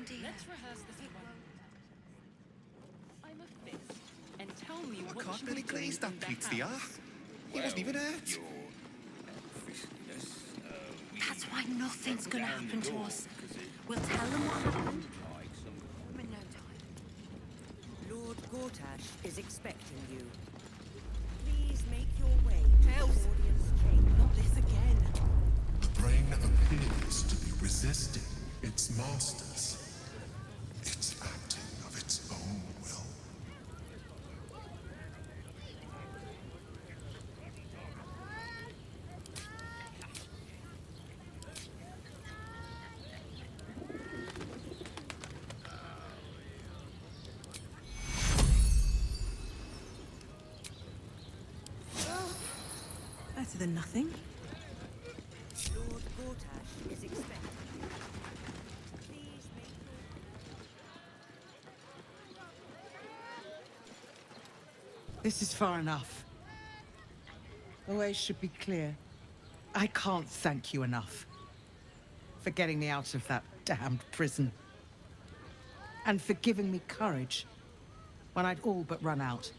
Let's rehearse this one. I'm a fist. And tell me what can't should really we do glaze that in the Pete's the house? He wasn't even hurt. That's why nothing's gonna happen to us. We'll tell them what happened in no time. Lord Gortash is expecting you. Please make your way to the audience chamber. Not this again. The brain appears to be resisting its masters. It's acting of its own will. Better than nothing. Lord Gortash is expecting you. Please make your This is far enough. The way should be clear. I can't thank you enough for getting me out of that damned prison. And for giving me courage when I'd all but run out.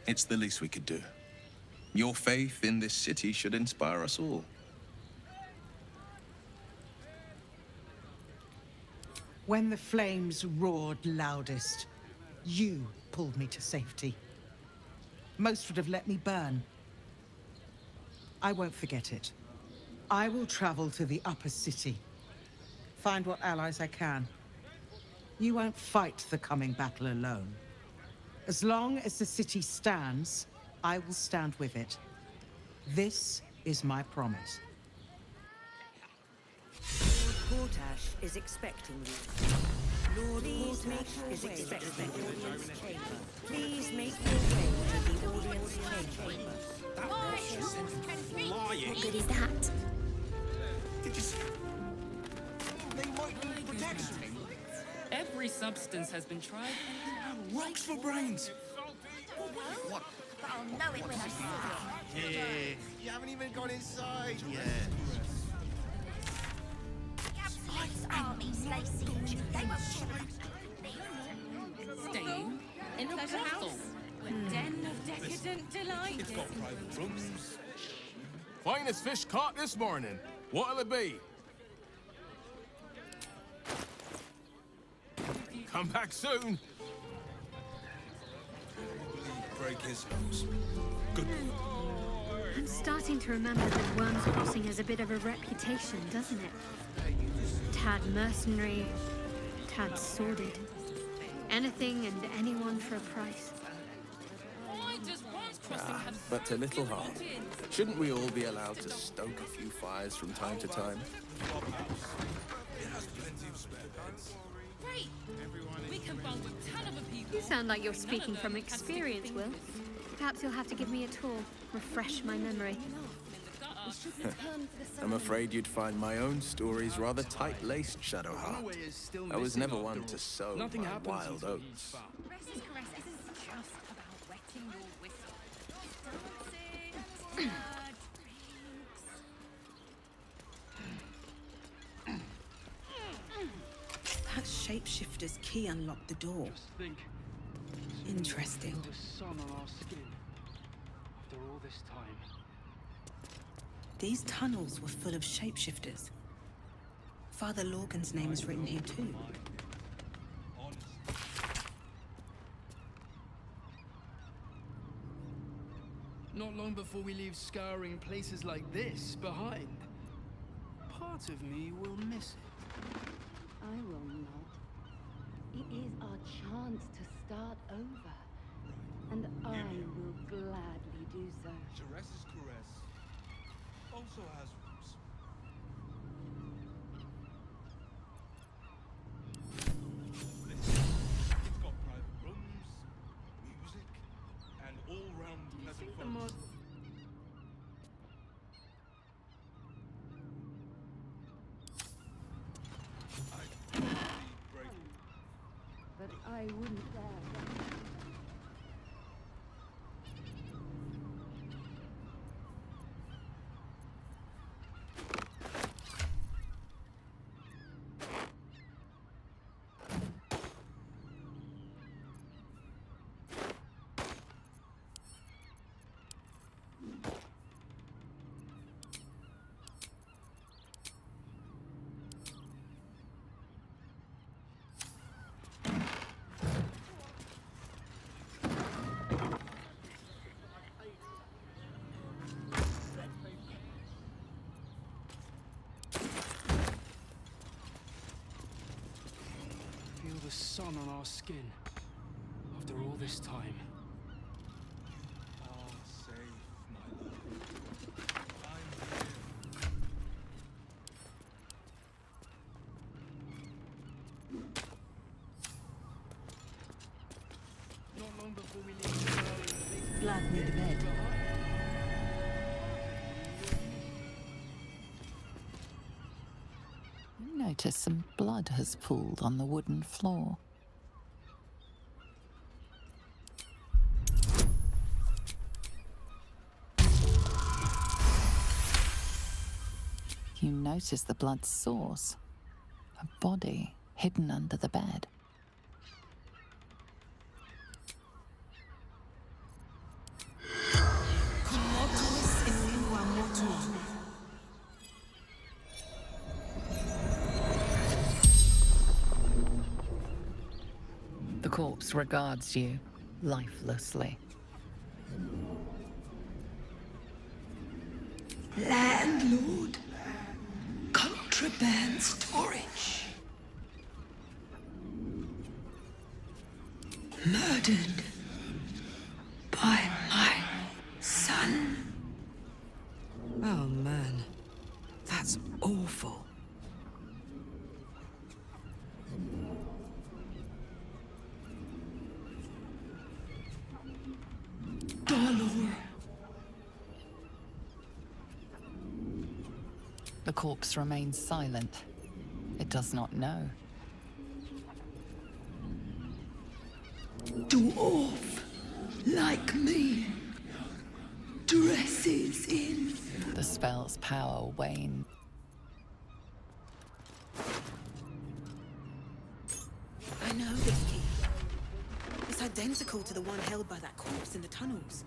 It's the least we could do. Your faith in this city should inspire us all. When the flames roared loudest, you pulled me to safety. Most would have let me burn. I won't forget it. I will travel to the upper city. Find what allies I can. You won't fight the coming battle alone. As long as the city stands, I will stand with it. This is my promise. Lord Gortash is expecting you. Lord Gortash is expecting you. Please make your way to the audience chamber. What good is that? Did you see? They might need protection. Every substance has been tried. Rocks for brains. What? I'll know it when I see it. Yeah. You haven't even gone inside yet. This army's lazy. They won't Staying in a brothel. Den of decadent delight. It's got private rooms. Finest fish caught this morning. What'll it be? Come back soon. Break his house. Good. I'm starting to remember that Worm's Crossing has a bit of a reputation, doesn't it? Tad mercenary, tad sordid. Anything and anyone for a price. Why does Worm's Crossing have But to little harm. inns? Shouldn't we all be allowed to stoke a few fires from time to time? Great! We can bunk with 10 other people. You sound like you're speaking from experience, Will. Perhaps you'll have to give me a tour, refresh my memory. I'm afraid you'd find my own stories rather tight-laced, Shadowheart. I was never one to sow my wild oats. Caress's caress isn't just about wetting your whistle. That shapeshifter's key unlocked the door. Just think. Interesting. The sun on our skin. After all this time. These tunnels were full of shapeshifters. Father Lorgan's name is written here too. Not long before we leave scouring places like this behind, part of me will miss it. I will not. It is our chance to start over. And I will gladly do so. Jerez's caress also has rooms. It's got private rooms, music, and all-round pleasant folks. But I wouldn't dare. sun on our skin. After all this time. All safe, my love. I'm here. Not long before we leave. Glad near the bed. You notice some blood has pooled on the wooden floor. You notice the blood's source. A body hidden under the bed. The corpse regards you lifelessly. Landlord. Contraband storage. Murdered by my son. Oh man, that's awful. Baldur. The corpse remains silent. It does not know. Dwarf, like me, dresses in. The spell's power wanes. I know this key. It's identical to the one held by that corpse in the tunnels.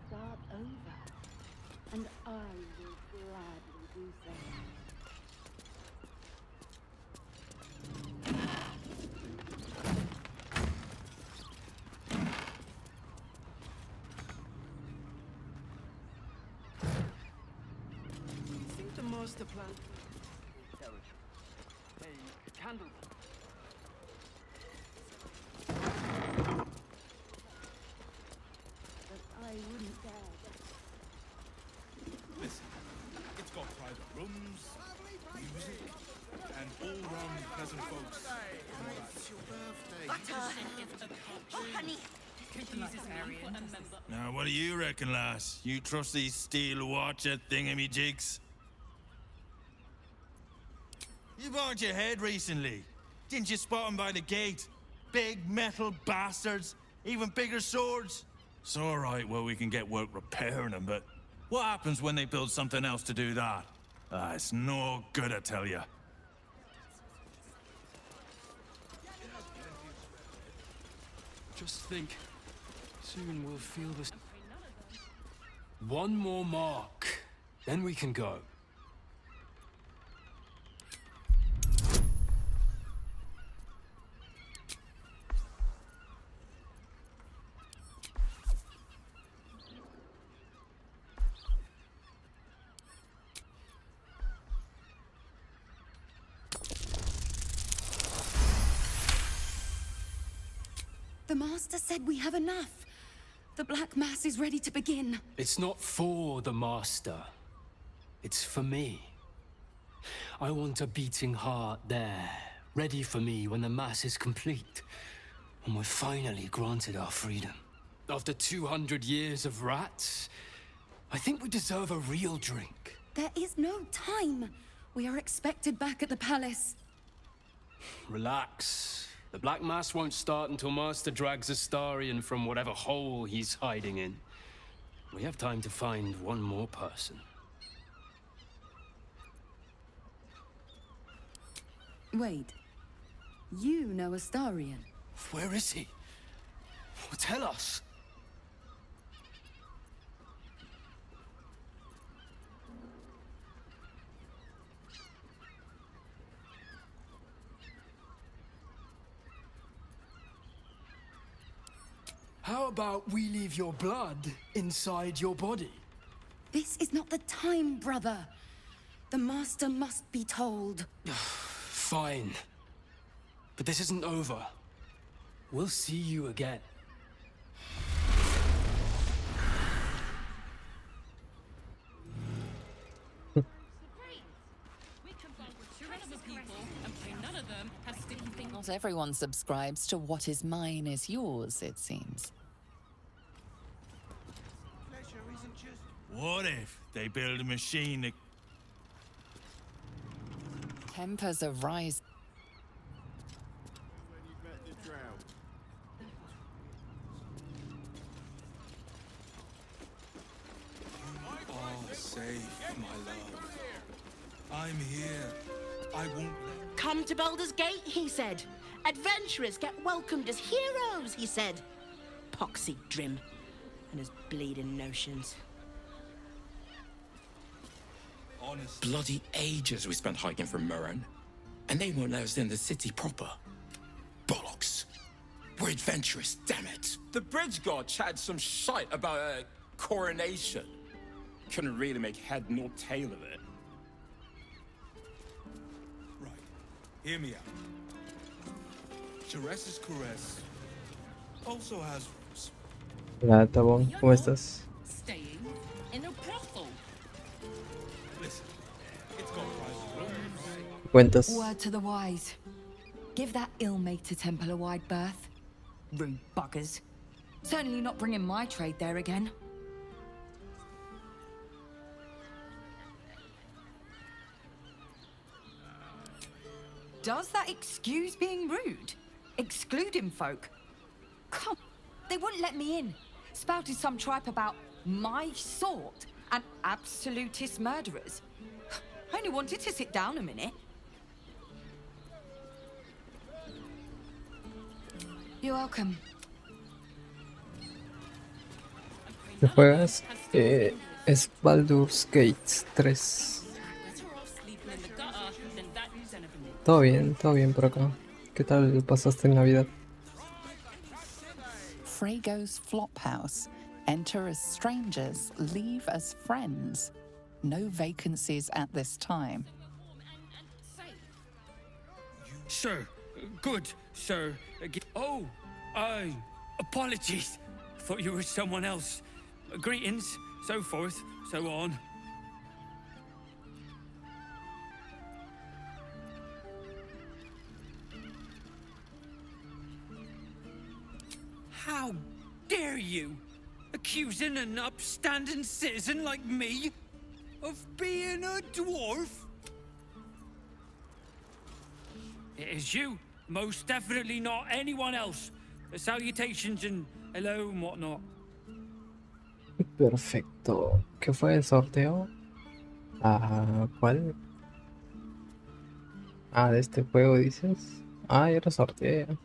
Start over, and I will gladly do so. I think the master plan. A candle. But I wouldn't dare. Listen, it's got private rooms, music, and all-round pleasant folks. Oh, honey. Now, what do you reckon, lass? You trust these steel watcher thingamajigs? You banged your head recently. Didn't you spot them by the gate? Big metal bastards, even bigger swords. It's all right, well, we can get work repairing them, but what happens when they build something else to do that? It's no good, I tell you. Just think, soon we'll feel this. One more mark, then we can go. The Master said we have enough. The Black Mass is ready to begin. It's not for the Master. It's for me. I want a beating heart there, ready for me when the Mass is complete. And we're finally granted our freedom. After 200 years of rats, I think we deserve a real drink. There is no time. We are expected back at the palace. Relax. The Black Mass won't start until Master drags Astarion from whatever hole he's hiding in. We have time to find one more person. Wait. You know Astarion? Where is he? Well, tell us. How about we leave your blood inside your body? This is not the time, brother. The master must be told. Fine. But this isn't over. We'll see you again. Not everyone subscribes to what is mine is yours, it seems. What if they build a machine that... Tempers are rising. Oh, safe, my love. I'm here. I won't let... Come to Baldur's Gate, he said. Adventurers get welcomed as heroes, he said. Poxy Drim and his bleeding notions. Honest. Bloody ages we spent hiking from Oran, and they won't let us in the city proper. Bollocks. We're adventurous, damn it. The bridge god chatted some shite about a coronation. Couldn't really make head nor tail of it. Right. Hear me out. Teresa's caress also has... Hola, Tabón, ¿cómo estás? Staying in a brothel. Listen, it's got private rooms. ¿Cuentas? Word to the wise. Give that ill-mated temple a wide berth. Rude buggers. Certainly not bringing my trade there again. Does that excuse being rude? Excluding folk? Come, they wouldn't let me in. Spouted some tripe about my sort and absolutist murderers. I only wanted to sit down a minute. You're welcome. ¿Qué juegas? Es Baldur's Gate 3. Todo bien por acá. ¿Qué tal pasaste en Navidad? Frego's Flophouse. Enter as strangers, leave as friends. No vacancies at this time. Sir, good, sir. Oh, apologies. Thought you were someone else. Greetings, so forth, so on. How dare you? Accusing an upstanding citizen like me of being a dwarf? It is you, most definitely not anyone else. Salutations and hello and whatnot. Perfecto. ¿Qué fue el sorteo? ¿Cuál? De este juego dices. Ya lo sorteé.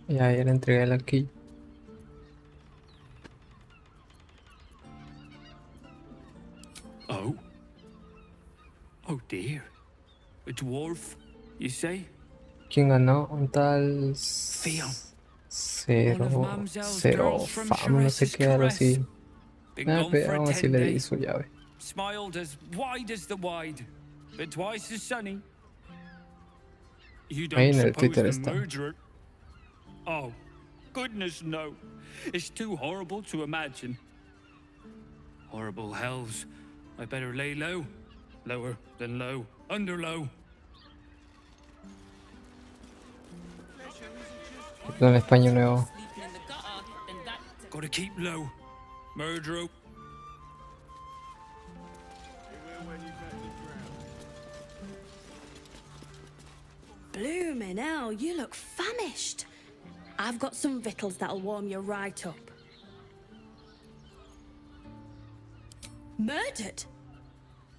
Ya le entregué el Aqui. Oh dear. A dwarf, you say? ¿Quién ganó? Un tal... Cero fam, no sé qué, algo así. Pero aún así le di su llave. Smiled as wide as the wide, but twice as sunny. You don't Ahí en el suppose Twitter the está. murderer... Oh, goodness no. It's too horrible to imagine. Horrible hells. I better lay low. Lower than low. Under low. En español nuevo. Gotta keep low. Murderer. Bloomin' hell, you look famished. I've got some victuals that'll warm you right up. Murdered?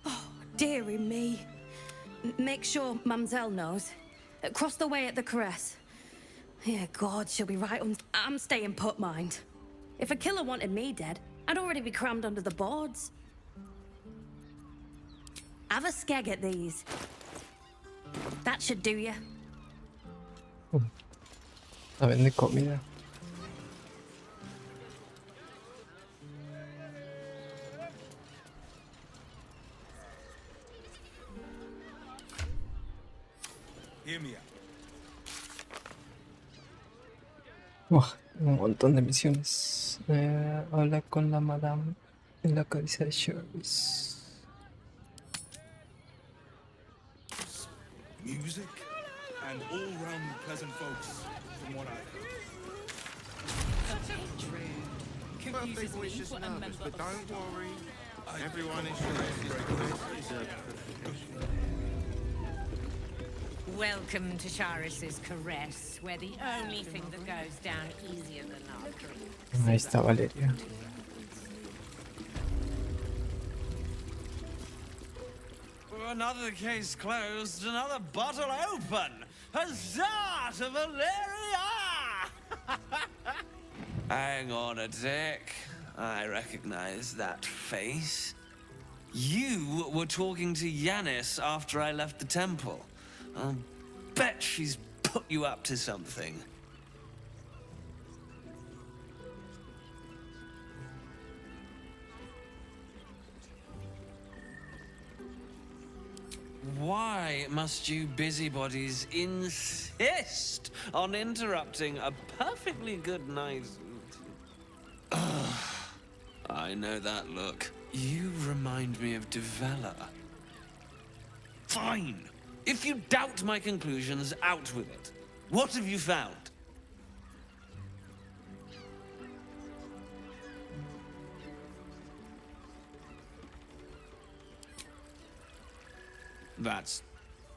Oh, dearie me. Make sure Mamselle knows. Across the way at the caress. Yeah, God, she'll be right on. I'm staying put, mind. If a killer wanted me dead, I'd already be crammed under the boards. Have a skeg at these. That should do you. A vender comida. Un montón de misiones. Habla con la madame en la caricia de Sherry's. Music and all-round pleasant folks, from what I've heard. Birthday boy's just nervous, but don't worry. Everyone is Welcome to Charis's caress, where the only thing that goes down easier than our drinks. Ahí está Valeria. Another case closed, another bottle open. Huzzah to Valeria! Hang on a tick. I recognize that face. You were talking to Yanis after I left the temple. I'll bet she's put you up to something. Why must you busybodies insist on interrupting a perfectly good night? I know that look. You remind me of Devella. Fine. If you doubt my conclusions, out with it. What have you found? That's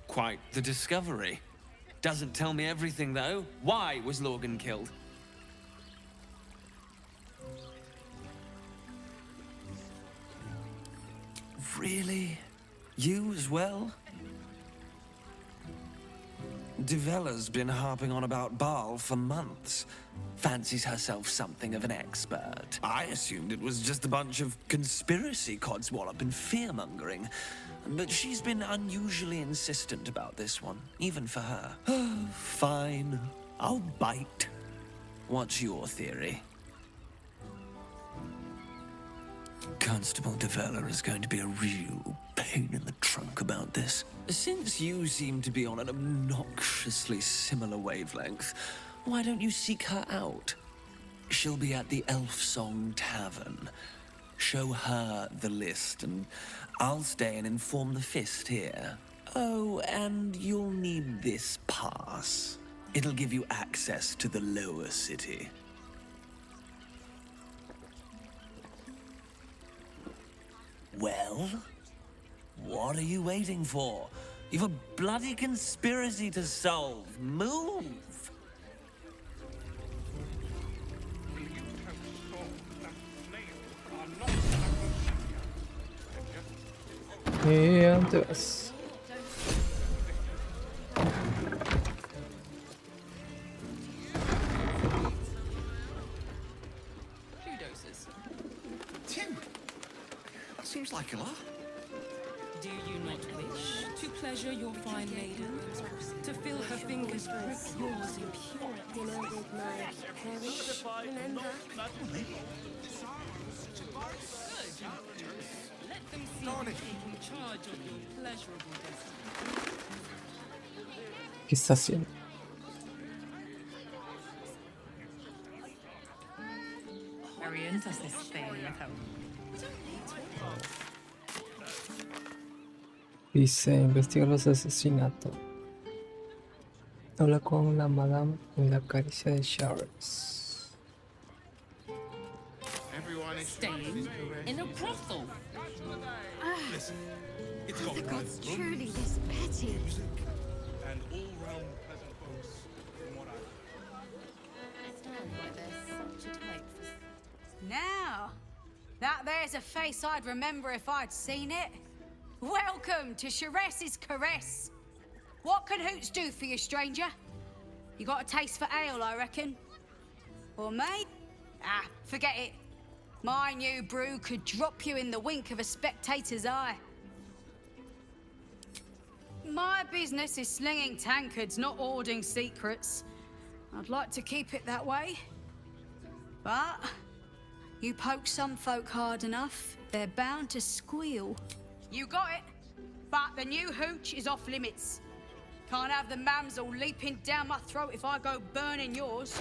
quite the discovery. Doesn't tell me everything, though. Why was Lorgan killed? Really? You as well? Devella's been harping on about Baal for months. Fancies herself something of an expert. I assumed it was just a bunch of conspiracy codswallop and fear-mongering. But she's been unusually insistent about this one, even for her. Fine. I'll bite. What's your theory? Constable Devella is going to be a real pain in the trunk about this. Since you seem to be on an obnoxiously similar wavelength, why don't you seek her out? She'll be at the Elf Song Tavern. Show her the list, and I'll stay and inform the Fist here. Oh, and you'll need this pass. It'll give you access to the lower city. Well? What are you waiting for? You've a bloody conspiracy to solve. Move! ¿Y a dónde vas? Two doses. Two? That seems like a lot. Do you not wish to pleasure your fine lady? To fill her fingers with yours in purity? Dinner with my parents, remember? Let them see you taking charge of your pleasurable destiny. ¿Qué está haciendo? Orientas espero. Dice, investiga los asesinatos. Habla con la madame en la caricia de Shards. Staying in a brothel. Listen, it's Are got the gods room, truly this petty? music, and all-round pleasant folks, from what I've Now, that there's a face I'd remember if I'd seen it. Welcome to Charis's caress. What can Hoots do for you, stranger? You got a taste for ale, I reckon? Or me? Ah, forget it. My new brew could drop you in the wink of a spectator's eye. My business is slinging tankards, not hoarding secrets. I'd like to keep it that way. But you poke some folk hard enough, they're bound to squeal. You got it. But the new hooch is off limits. Can't have the mamsel leaping down my throat if I go burning yours.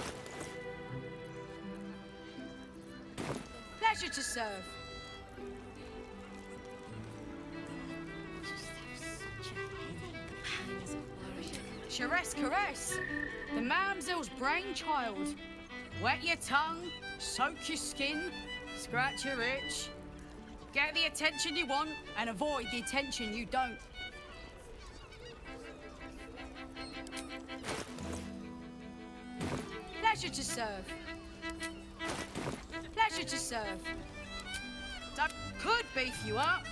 Pleasure to serve. Caress, caress. The mamsel's brainchild. Wet your tongue, soak your skin, scratch your itch. Get the attention you want and avoid the attention you don't. Pleasure to serve. Pleasure to serve. That could beef you up,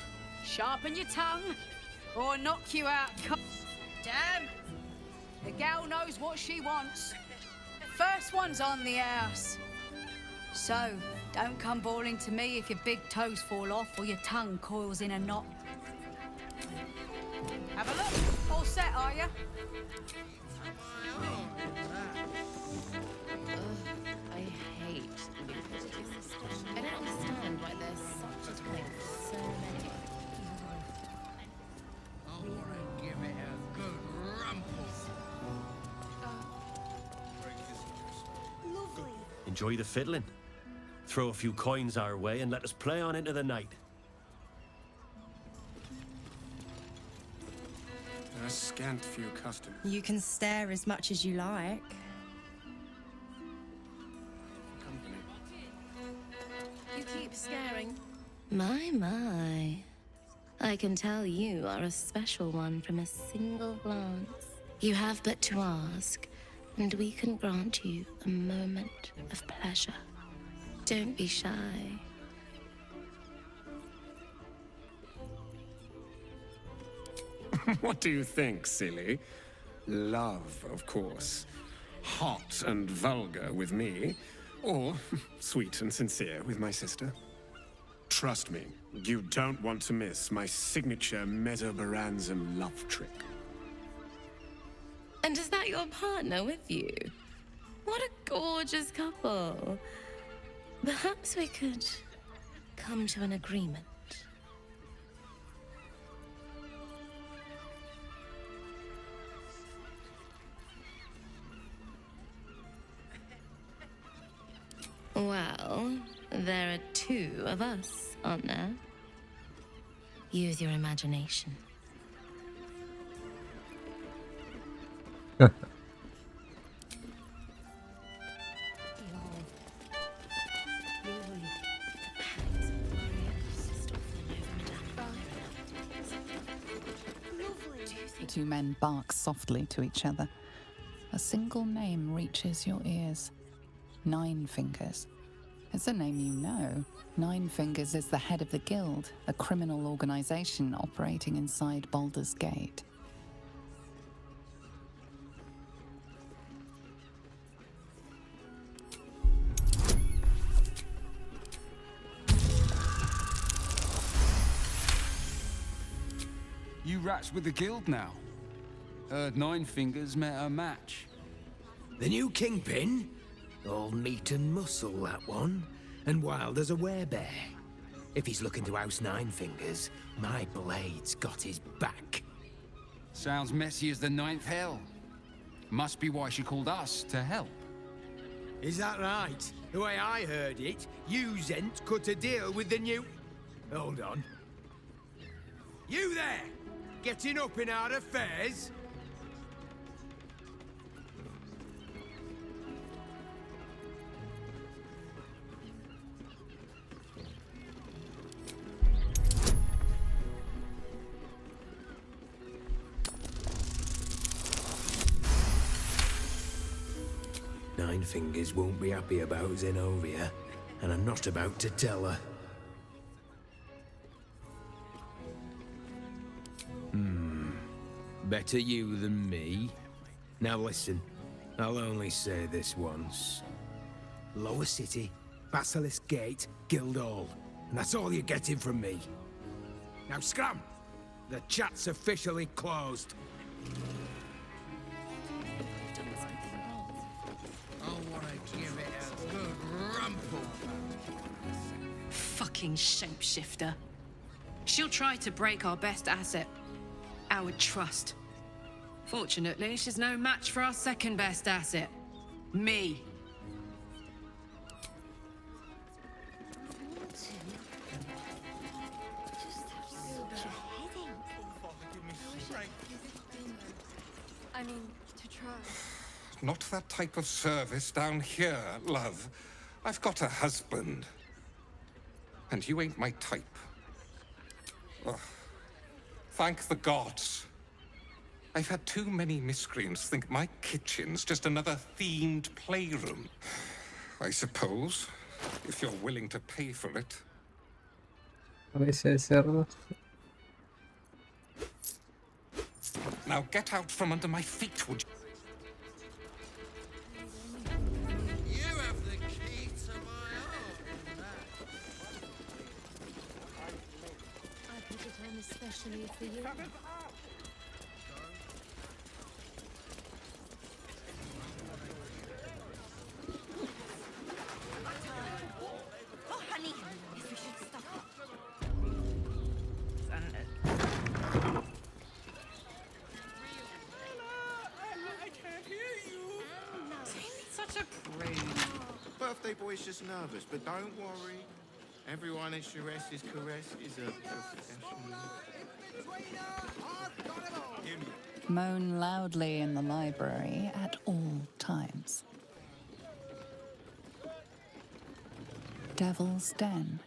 sharpen your tongue, or knock you out. Damn! The gal knows what she wants. First one's on the house. So, don't come bawling to me if your big toes fall off or your tongue coils in a knot. Have a look. All set, are you? I hate the new prejudices. I don't understand why there's such a thing for so many. I want to give it a good rumple. Lovely. Enjoy the fiddling. Throw a few coins our way and let us play on into the night. A scant few customers. You can stare as much as you like. Company. You keep staring. My. I can tell you are a special one from a single glance. You have but to ask, and we can grant you a moment of pleasure. Don't be shy. What do you think, silly? Love, of course. Hot and vulgar with me, or sweet and sincere with my sister. Trust me, you don't want to miss my signature mesobaranzum love trick. And is that your partner with you? What a gorgeous couple. Perhaps we could come to an agreement. Well, there are two of us, aren't there? Use your imagination. The two men bark softly to each other. A single name reaches your ears. Nine Fingers. It's a name you know. Nine Fingers is the head of the Guild, a criminal organization operating inside Baldur's Gate. You rats with the Guild now. Heard Nine Fingers met a match. The new kingpin? All meat and muscle, that one. And wild as a werebear. If he's looking to oust Nine Fingers, my blade's got his back. Sounds messy as the ninth hell. Must be why she called us to help. Is that right? The way I heard it, you zent cut a deal with the new... Hold on. You there! Getting up in our affairs? Nine Fingers won't be happy about Zenobia, and I'm not about to tell her. Better you than me. Now listen, I'll only say this once. Lower City, Basilisk Gate, Guildhall. And that's all you're getting from me. Now scram! The chat's officially closed. I want to give it a good rumple. Fucking shapeshifter. She'll try to break our best asset, our trust. Fortunately, she's no match for our second best asset, me. I mean, to try. Not that type of service down here, love. I've got a husband. And you ain't my type. Ugh. Thank the gods. I've had too many miscreants think my kitchen's just another themed playroom. I suppose, if you're willing to pay for it. Cabeza de cerdo. Now get out from under my feet, would you? You have the key to my heart. I put it on especially for you. Oh, honey, if we should stop. I can't hear you. Such a prude. Birthday boy's just nervous, but don't worry. Everyone at Chares's caress is a professional. Moan loudly in the library at all times. Devil's Den.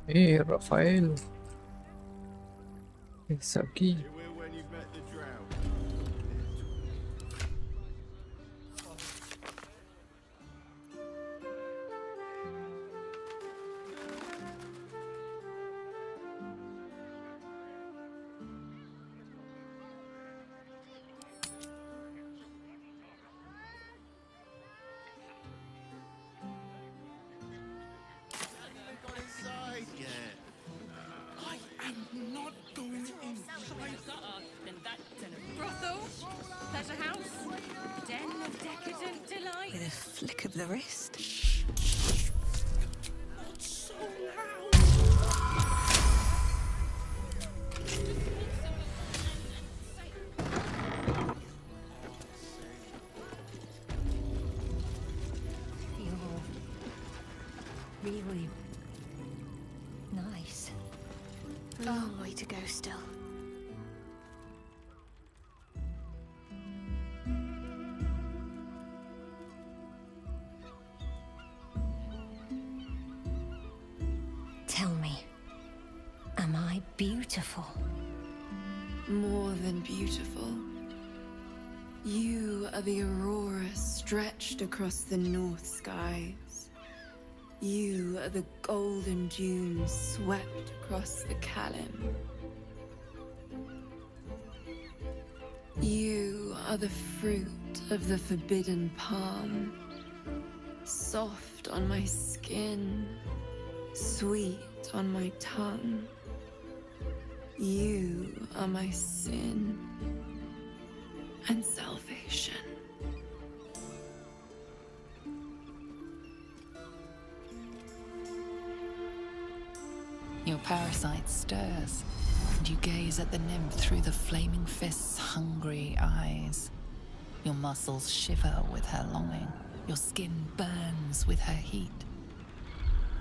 Hey, Raphael. Es aquí. Brothel, pleasure house, den of decadent delight. With a flick of the wrist. Really nice. A long way to go still. Tell me, am I beautiful? More than beautiful. You are the aurora stretched across the north skies. You are the golden dunes swept across the Kalim. You are the fruit of the forbidden palm, soft on my skin, sweet on my tongue. You are my sin and salvation. Your parasite stirs, and you gaze at the nymph through the flaming fist's hungry eyes. Your muscles shiver with her longing. Your skin burns with her heat.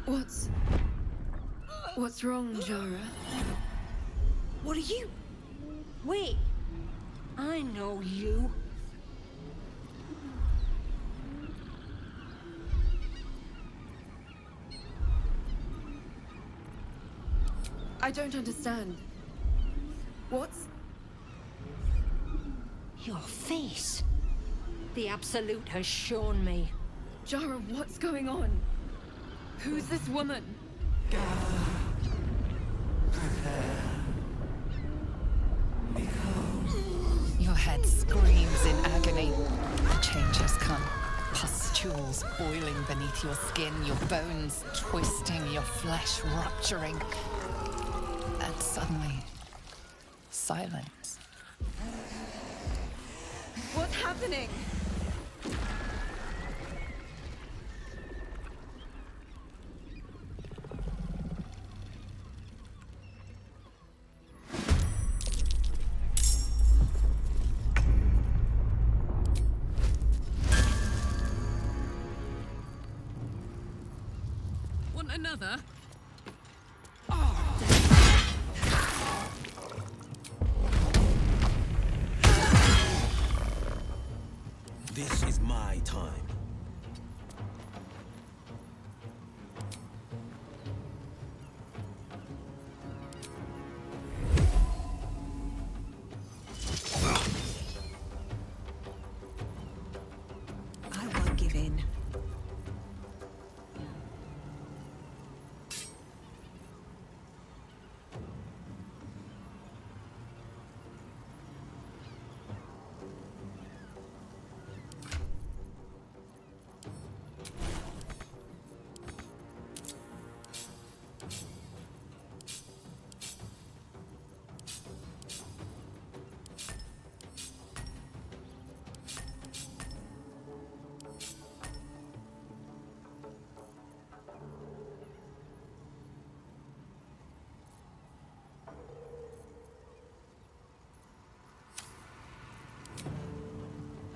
What's wrong, Jara? What are you? Wait, I know you. I don't understand. What's... Your face. The Absolute has shown me. Jara, what's going on? Who's this woman? Your head screams in agony. The change has come. Pustules boiling beneath your skin, your bones twisting, your flesh rupturing. And suddenly, silence. What's happening? Another? This is my time. I won't give in.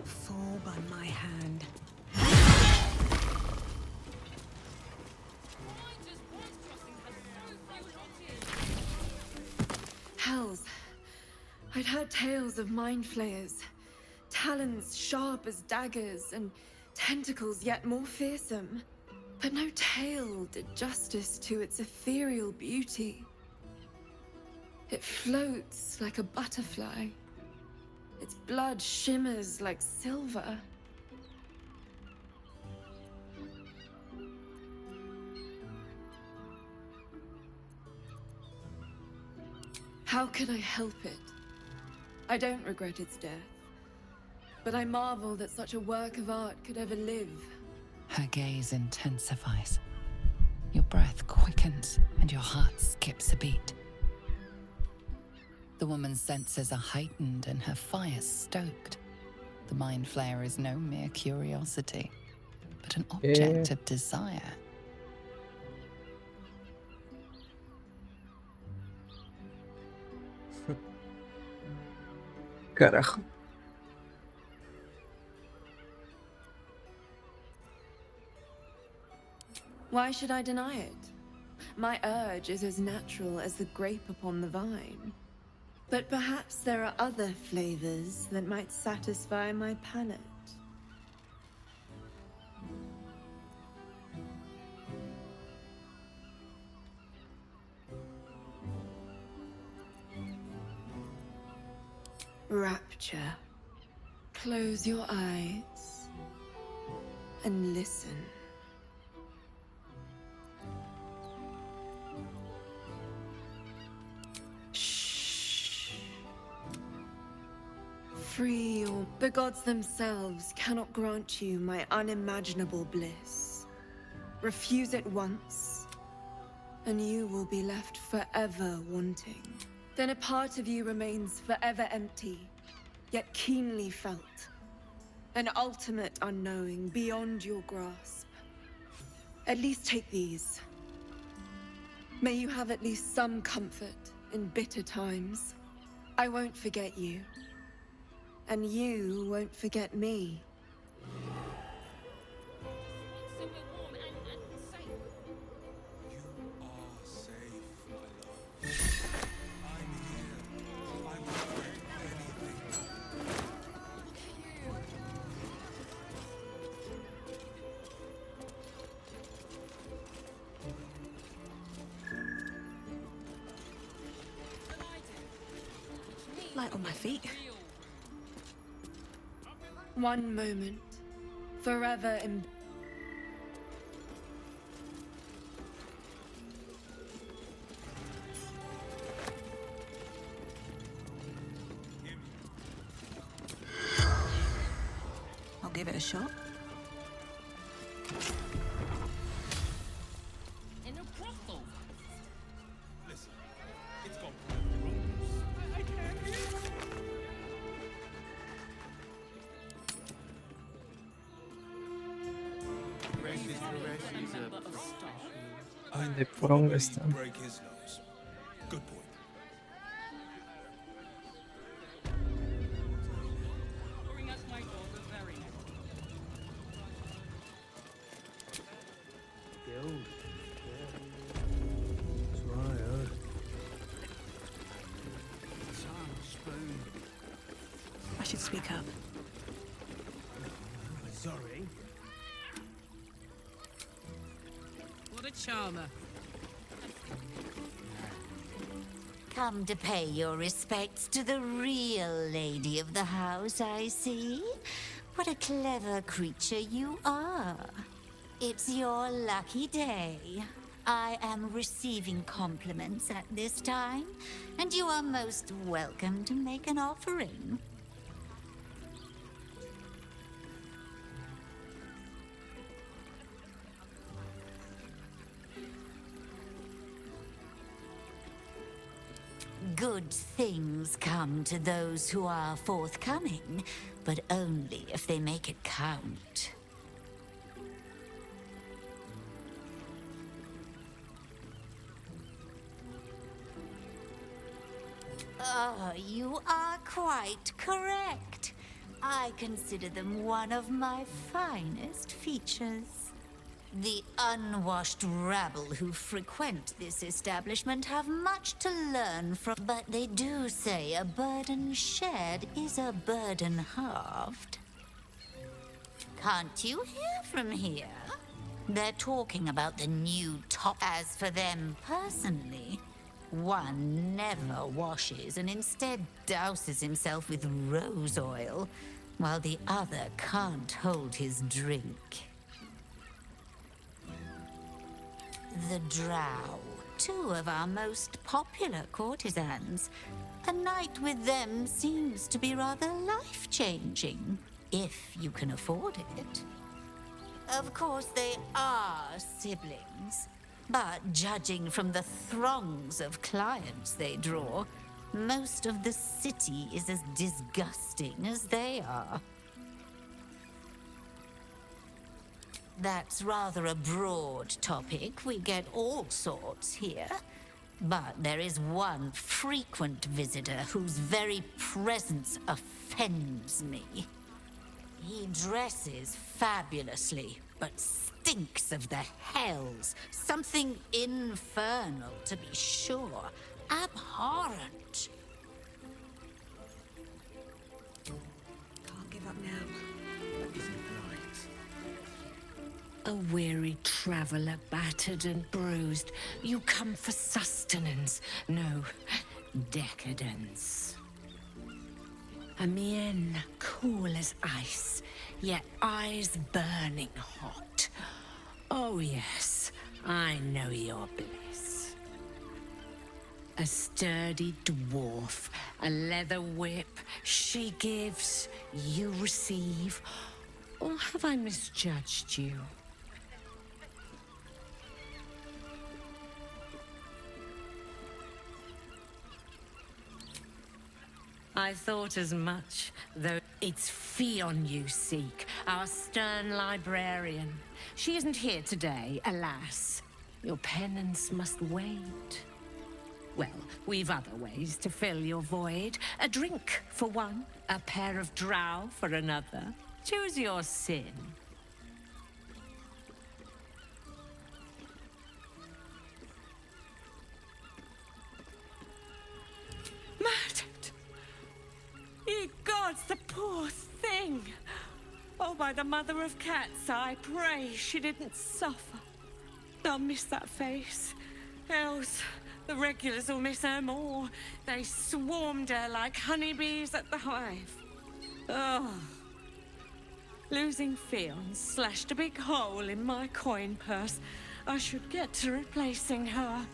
Fall by my hand. Hells. I'd heard tales of mind flayers. Talons sharp as daggers and tentacles yet more fearsome. But no tale did justice to its ethereal beauty. It floats like a butterfly. Its blood shimmers like silver. How could I help it? I don't regret its death, but I marvel that such a work of art could ever live. Her gaze intensifies. Your breath quickens and your heart skips a beat. The woman's senses are heightened and her fire stoked. The mind flayer is no mere curiosity, but an object of desire. Carajo. Why should I deny it? My urge is as natural as the grape upon the vine. But perhaps there are other flavors that might satisfy my palate. Rapture. Close your eyes and listen. Free, or the gods themselves cannot grant you my unimaginable bliss. Refuse it once, and you will be left forever wanting. Then a part of you remains forever empty, yet keenly felt. An ultimate unknowing beyond your grasp. At least take these. May you have at least some comfort in bitter times. I won't forget you. And you won't forget me. Light on my feet. One moment, forever in. I'll give it a shot. In a brothel. Listen, it's gone. ¿De por dónde están? Break his nose. Good boy. speak up. Sorry. What a charmer. Come to pay your respects to the real lady of the house, I see. What a clever creature you are. It's your lucky day. I am receiving compliments at this time, and you are most welcome to make an offering. Good things come to those who are forthcoming, but only if they make it count. Oh, you are quite correct. I consider them one of my finest features. The unwashed rabble who frequent this establishment have much to learn from, but they do say a burden shared is a burden halved. Can't you hear from here? They're talking about the new top. As for them personally, one never washes and instead douses himself with rose oil, while the other can't hold his drink. The Drow, two of our most popular courtesans. A night with them seems to be rather life-changing, if you can afford it. Of course, they are siblings, but judging from the throngs of clients they draw, most of the city is as disgusting as they are. That's rather a broad topic. We get all sorts here. But there is one frequent visitor whose very presence offends me. He dresses fabulously, but stinks of the hells. Something infernal, to be sure. Abhorrent. Can't give up now. A weary traveller, battered and bruised, you come for sustenance, no, decadence. A mien cool as ice, yet eyes burning hot. Oh yes, I know your bliss. A sturdy dwarf, a leather whip, she gives, you receive. Or have I misjudged you? I thought as much, though it's Fion you seek, our stern librarian. She isn't here today, alas. Your penance must wait. Well, we've other ways to fill your void. A drink for one, a pair of drow for another. Choose your sin. Murdered! Ye gods, the poor thing! Oh, by the mother of cats, I pray she didn't suffer. I'll miss that face. Else, the regulars will miss her more. They swarmed her like honeybees at the hive. Oh. Losing Fion slashed a big hole in my coin purse. I should get to replacing her.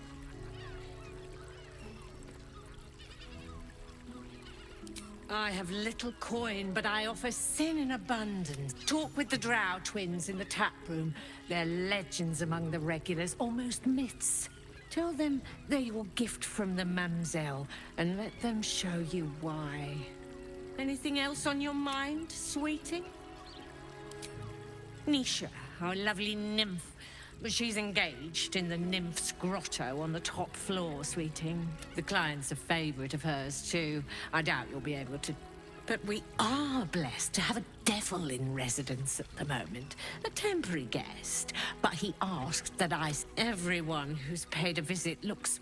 I have little coin, but I offer sin in abundance. Talk with the Drow twins in the tap room. They're legends among the regulars, almost myths. Tell them they're your gift from the Mamselle, and let them show you why. Anything else on your mind, sweeting? Nisha, our lovely nymph. But she's engaged in the nymph's grotto on the top floor, sweeting. The client's a favorite of hers, too. I doubt you'll be able to... But we are blessed to have a devil in residence at the moment. A temporary guest. But he asked that everyone who's paid a visit looks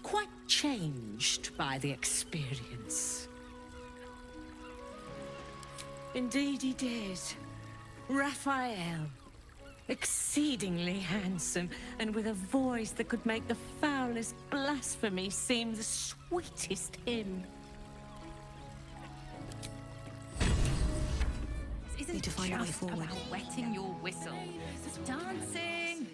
quite changed by the experience. Indeed he did. Raphael. Exceedingly handsome, and with a voice that could make the foulest blasphemy seem the sweetest hymn. Need to find a way forward. Wetting your whistle. Dancing!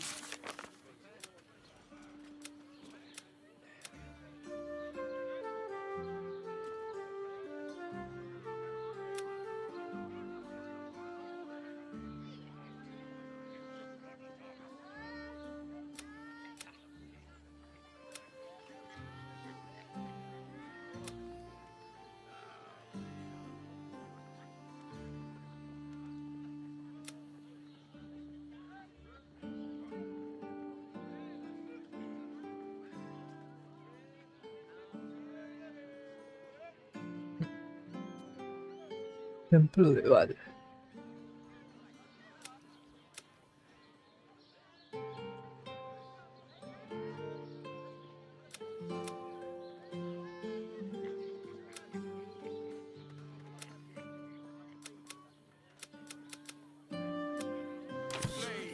Templo de Val.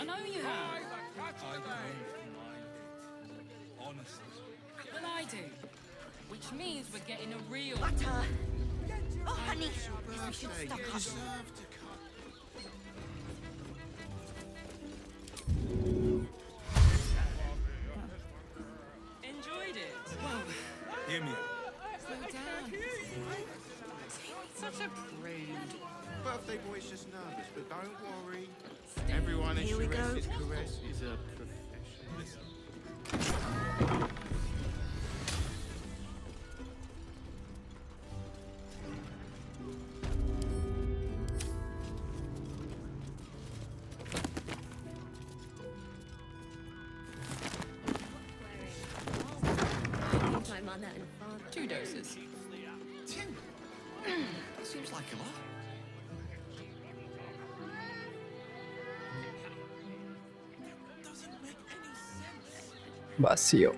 I know you have. Well, I do. Which means we're getting a real... Butter! Oh, honey! You deserve to cut. Enjoyed it? Hear me. Slow down. Such a prude. Birthday boy's just nervous, but don't worry. Everyone in Sharess's caress is a professional. My mother and father. 2 doses. 2? Seems like a lot. Doesn't make any sense. Vacío. As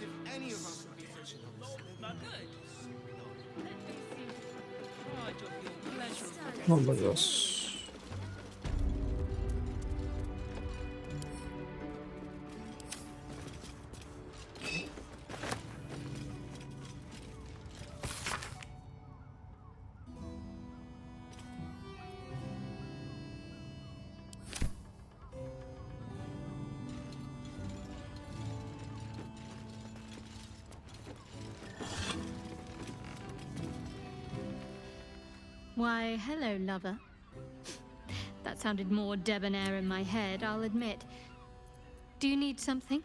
if any of us would be fishing on this. Vámonos. Why, hello, lover. That sounded more debonair in my head, I'll admit. Do you need something?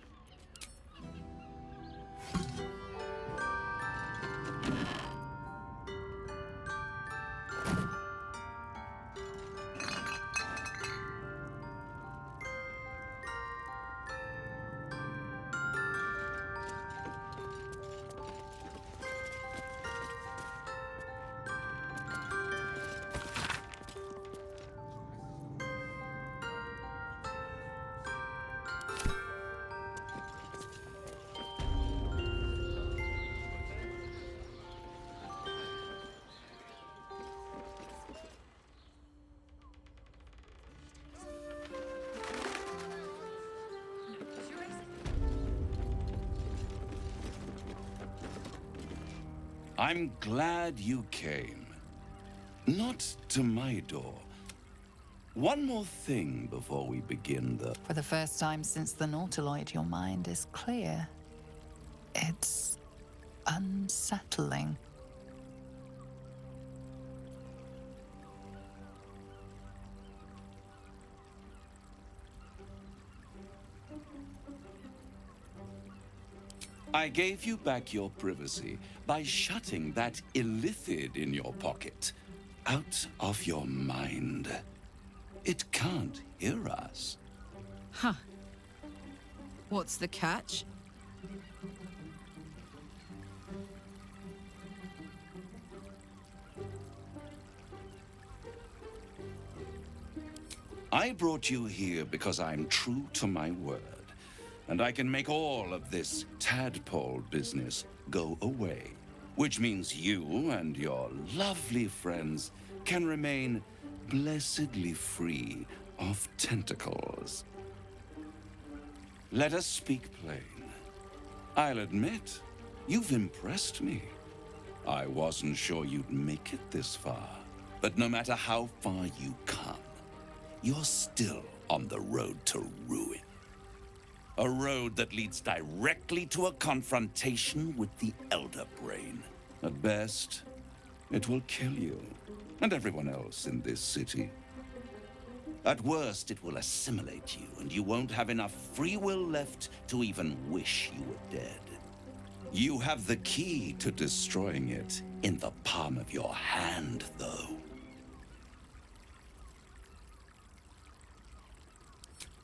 I'm glad you came. Not to my door. One more thing before we begin the... For the first time since the Nautiloid, your mind is clear. It's unsettling. I gave you back your privacy by shutting that illithid in your pocket out of your mind. It can't hear us. Huh. What's the catch? I brought you here because I'm true to my word, and I can make all of this tadpole business go away. which means you and your lovely friends can remain blessedly free of tentacles. Let us speak plain. I'll admit, you've impressed me. I wasn't sure you'd make it this far, but no matter how far you come, you're still on the road to ruin. A road that leads directly to a confrontation with the Elder Brain. At best, it will kill you and everyone else in this city. At worst, it will assimilate you, and you won't have enough free will left to even wish you were dead. You have the key to destroying it in the palm of your hand, though.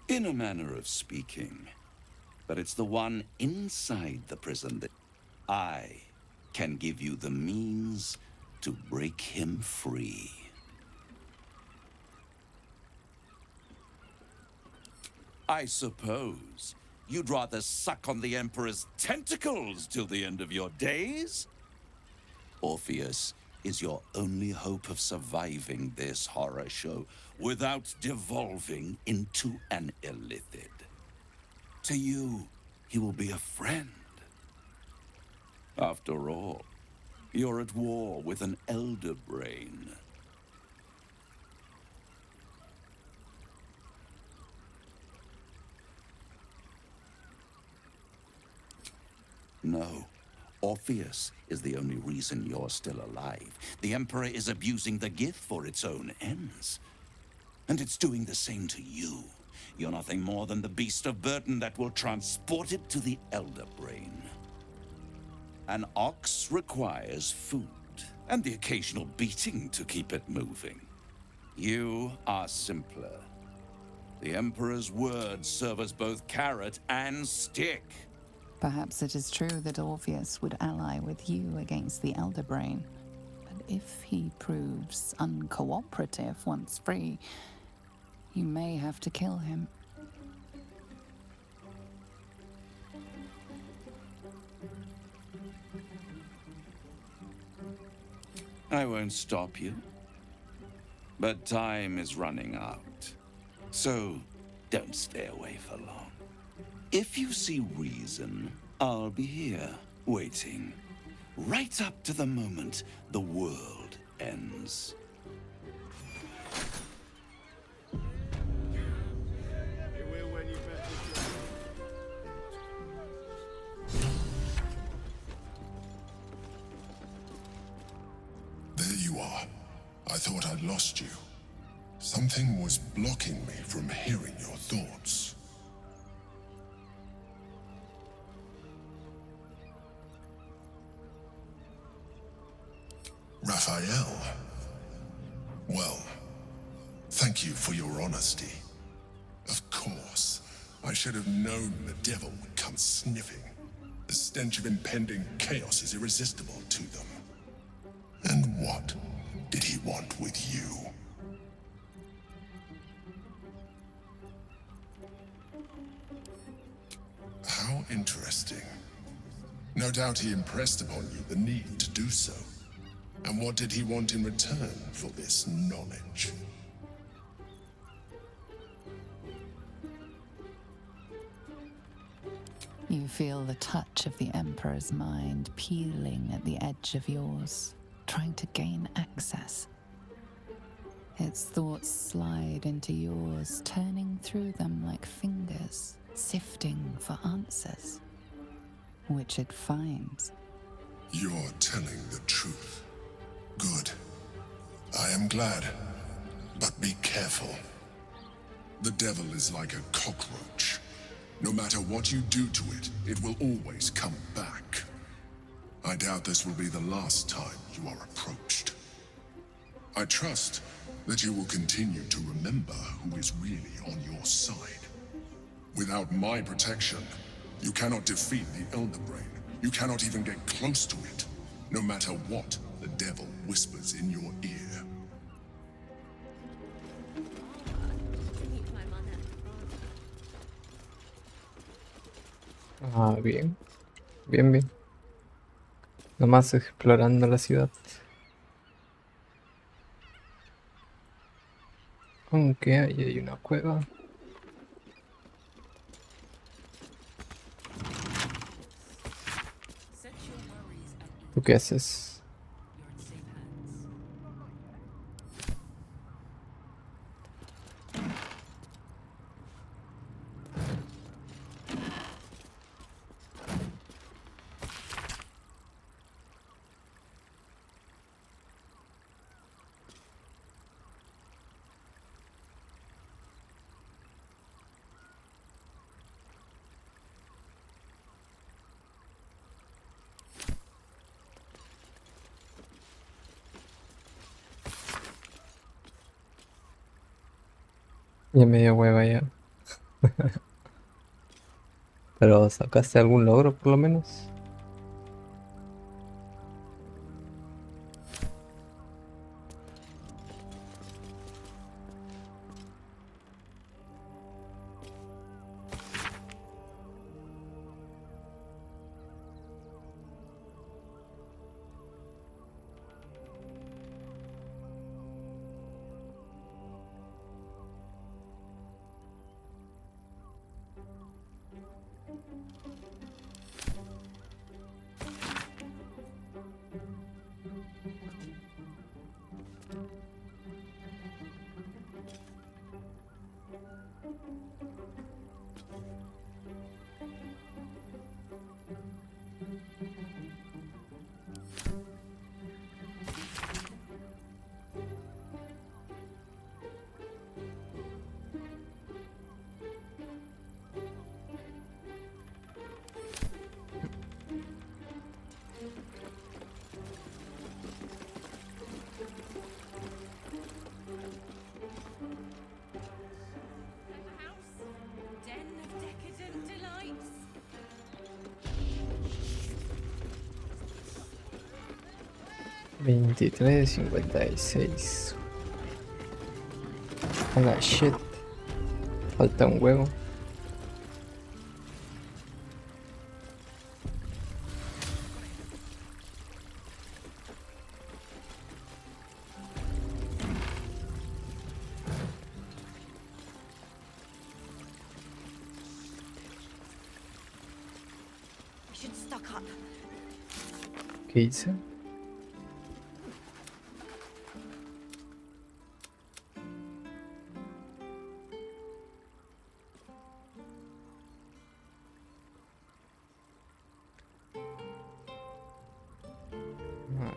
In a manner of speaking, but it's the one inside the prison that I can give you the means to break him free. I suppose you'd rather suck on the Emperor's tentacles till the end of your days? Orpheus is your only hope of surviving this horror show without devolving into an illithid. To you, he will be a friend. After all, you're at war with an Elder Brain. No. Orpheus is the only reason you're still alive. The Emperor is abusing the gift for its own ends. And it's doing the same to you. You're nothing more than the beast of burden that will transport it to the Elder Brain. An ox requires food, and the occasional beating to keep it moving. You are simpler. The Emperor's words serve as both carrot and stick. Perhaps it is true that Orpheus would ally with you against the Elder Brain. But if he proves uncooperative once free, you may have to kill him. I won't stop you. But time is running out. So don't stay away for long. If you see reason, I'll be here, waiting. Right up to the moment the world ends. There you are. I thought I'd lost you. Something was blocking me from hearing your thoughts. Raphael. Well, thank you for your honesty. Of course, I should have known the devil would come sniffing. The stench of impending chaos is irresistible to them. And what did he want with you? How interesting. No doubt he impressed upon you the need to do so. And what did he want in return for this knowledge? You feel the touch of the Emperor's mind peeling at the edge of yours, trying to gain access. Its thoughts slide into yours, turning through them like fingers, sifting for answers, which it finds. You're telling the truth. Good. I am glad. But be careful. The devil is like a cockroach. No matter what you do to it, it will always come back. I doubt this will be the last time you are approached. I trust that you will continue to remember who is really on your side. Without my protection, you cannot defeat the Elder Brain. You cannot even get close to it, no matter what the devil whispers in your ear. Ah, bien. Bien, bien. Nomás explorando la ciudad. Aunque ahí hay una cueva. ¿Tú qué haces? Ya me dio hueva ya. Pero sacaste algún logro por lo menos. Den of decadent delights. 23:56. A la shit. Falta un huevo. We should stock up. ¿Qué hice?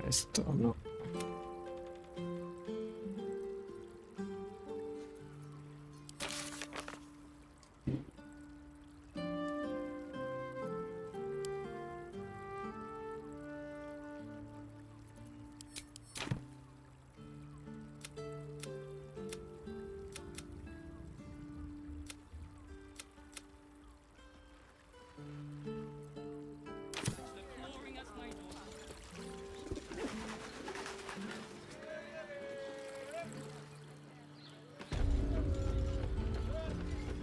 Esto no.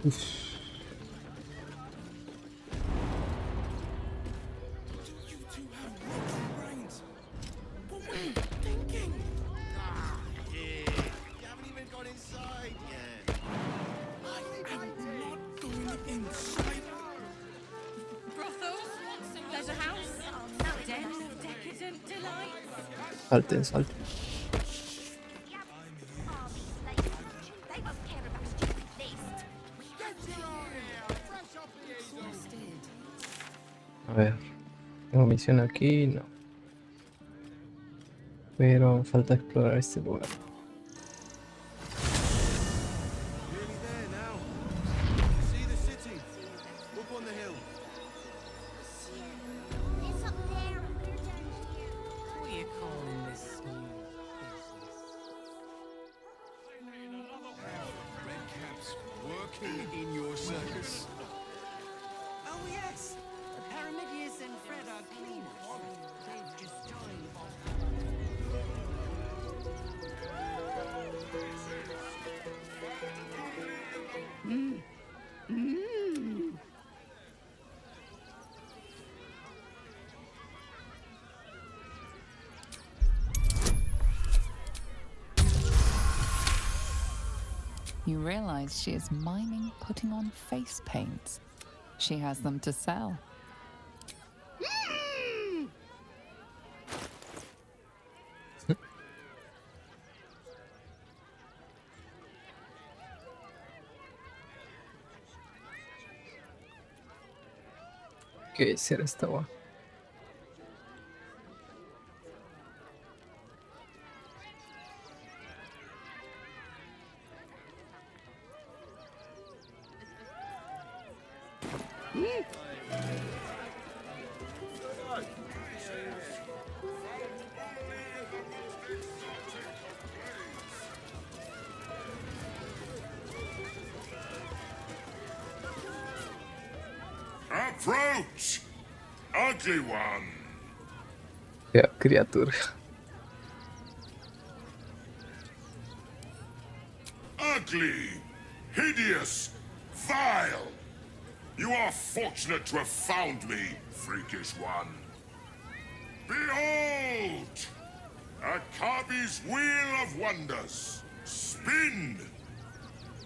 Uf. Salten, salten. A ver, tengo misión aquí, no. Pero falta explorar este lugar. In your circus? Oh yes, Paramidius and Fred are cleaners. They've just joined. You realize she is miming putting on face paints. She has them to sell. ¿Qué será esta agua? Approach, ugly one. Qué criatura. Ugly, hideous, vile. You are fortunate to have found me, freakish one. Behold! Akabi's Wheel of Wonders. Spin!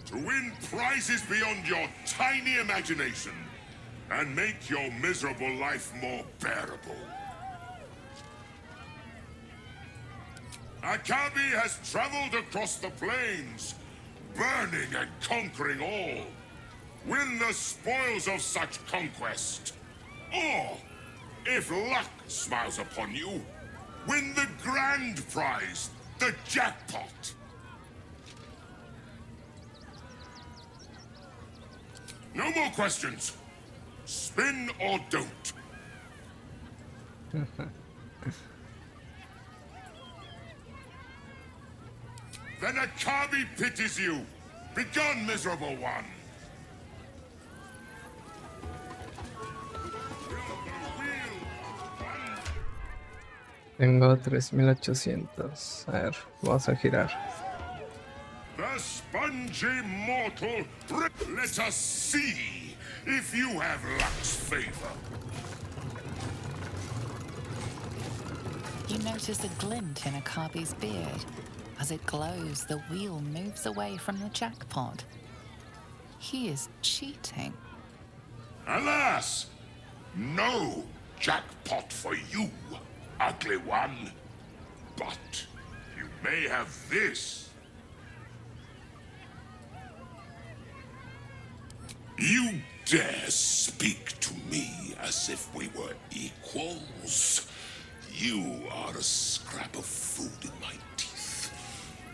To win prizes beyond your tiny imagination and make your miserable life more bearable. Akabi has traveled across the plains, burning and conquering all. Win the spoils of such conquest. Or, if luck smiles upon you, win the grand prize, the jackpot. No more questions. Spin or don't. Then Akabi pities you. Begone, miserable one. Tengo 3800. A ver, vamos a girar. The spongy mortal. Let us see if you have luck's favor. You notice a glint in Akabi's beard. As it glows, the wheel moves away from the jackpot. He is cheating. Alas! No jackpot for you, ugly one. But you may have this. You dare speak to me as if we were equals? You are a scrap of food in my teeth.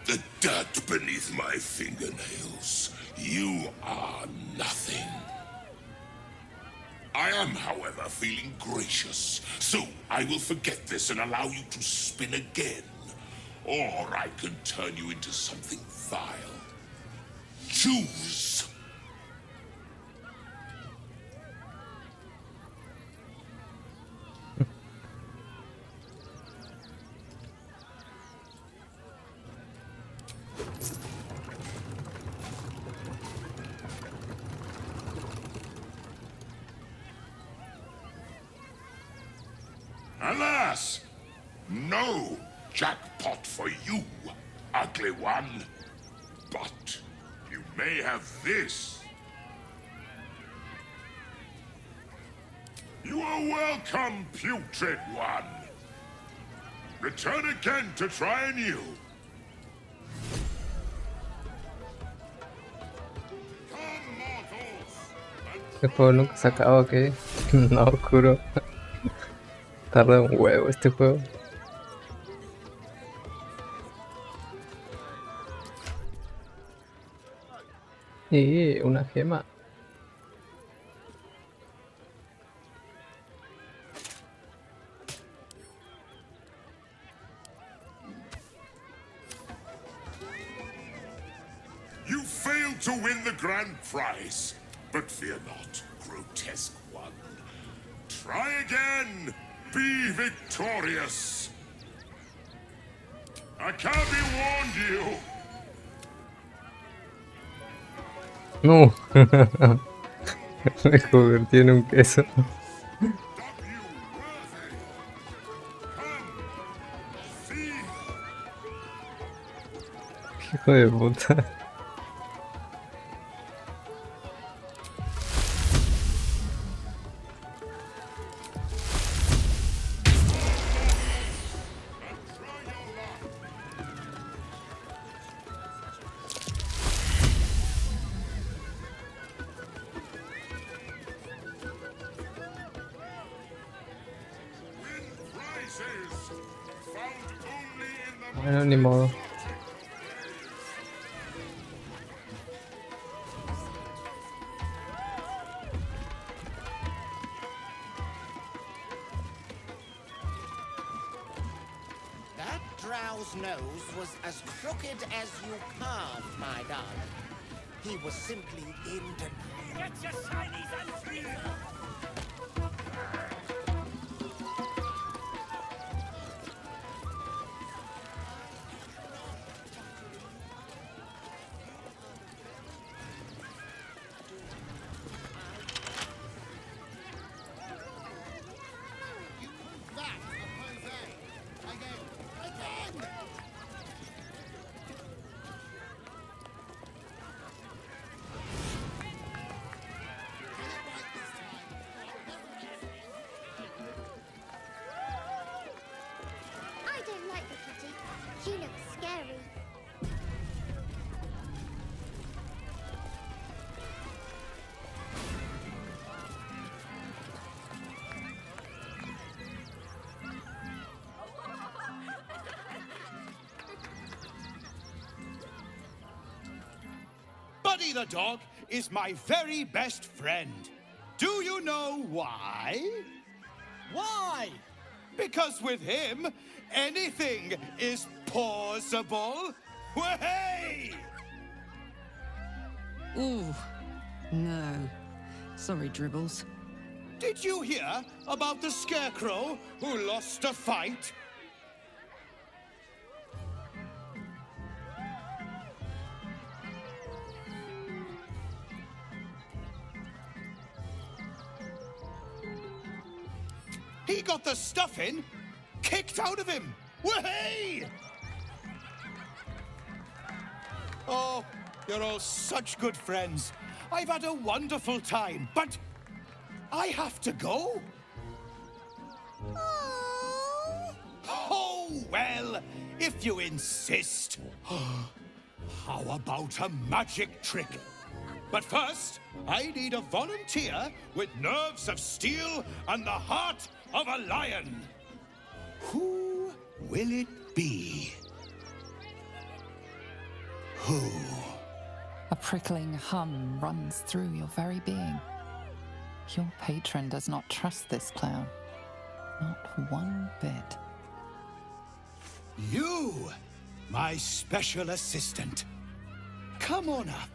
The dirt beneath my fingernails. You are nothing. I am, however, feeling gracious, so I will forget this and allow you to spin again. Or I can turn you into something vile. Choose. Alas! No jackpot for you, ugly one. But you may have this. You are welcome, putrid one. Return again to try anew. Este juego nunca se acaba, ok. No, oscuro. Tarda un huevo este juego. Y una gema. You failed to win the grand prize, but fear not, grotesque one. Try again. Be victorious. Akabi warned you. No. Me convertí en un queso. Hijo de puta. Bueno, ni modo. That drow's nose was as crooked as you carved, my darling. He was simply in denial. Get your shinies and trees! I don't like the kitty. She looks scary. Buddy the dog is my very best friend. Do you know why? Why? Because with him, anything is possible. Way! Ooh, no. Sorry, Dribbles. Did you hear about the scarecrow who lost a fight? He got the stuffing kicked out of him. Way! Oh, you're all such good friends. I've had a wonderful time, but I have to go. Oh, well, if you insist. How about a magic trick? But first, I need a volunteer with nerves of steel and the heart of a lion. Who will it be? Who? A prickling hum runs through your very being. Your patron does not trust this clown. Not one bit. You, my special assistant. Come on up.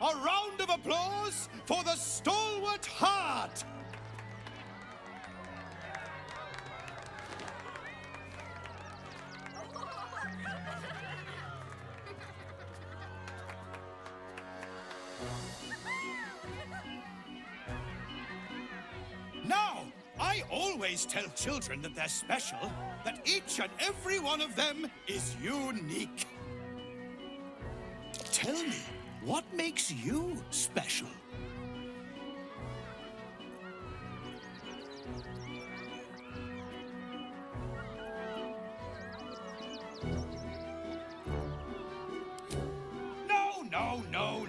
A round of applause for the stalwart heart! Now, I always tell children that they're special, that each and every one of them is unique. Tell me, what makes you special?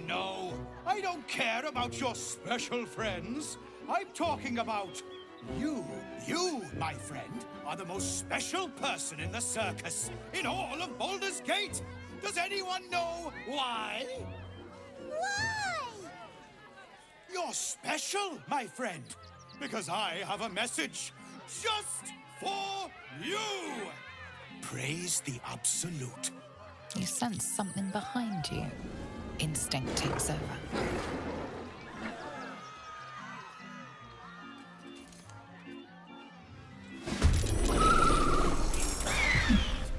No. I don't care about your special friends. I'm talking about you. You, my friend, are the most special person in the circus, in all of Baldur's Gate. Does anyone know why? Why? You're special, my friend, because I have a message just for you. Praise the Absolute. You sense something behind you. Instinct takes over.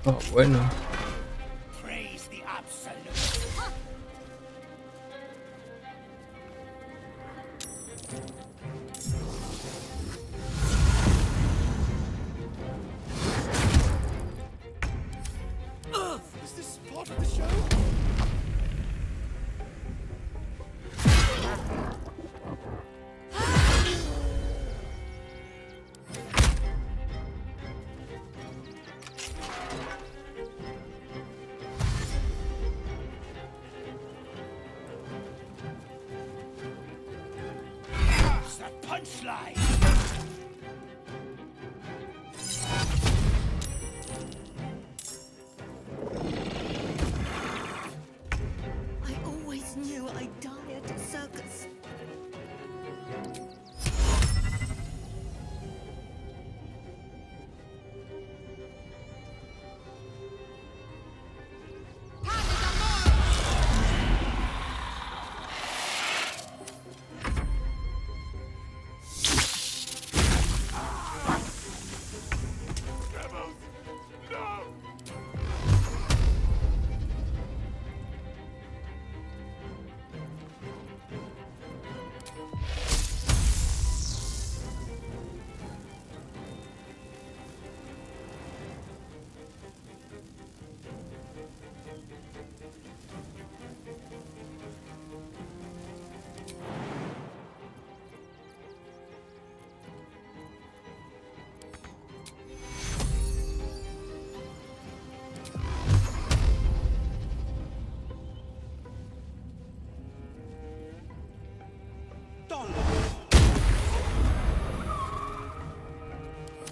Oh, bueno. Praise the Absolute. Is this part of the show? punchline! I always knew I'd die at a circus.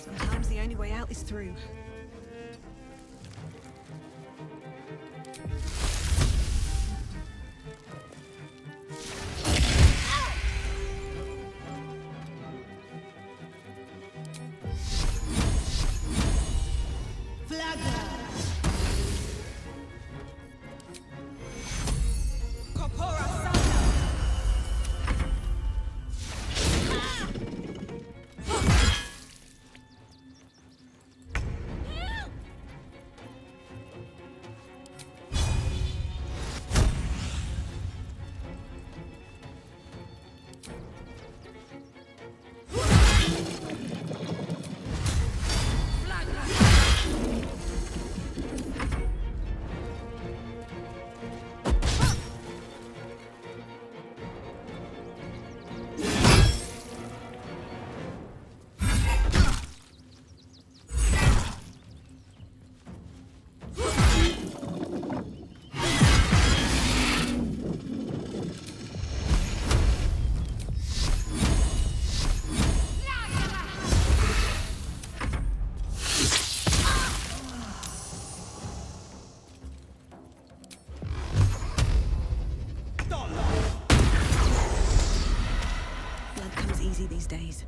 Sometimes the only way out is through. These days.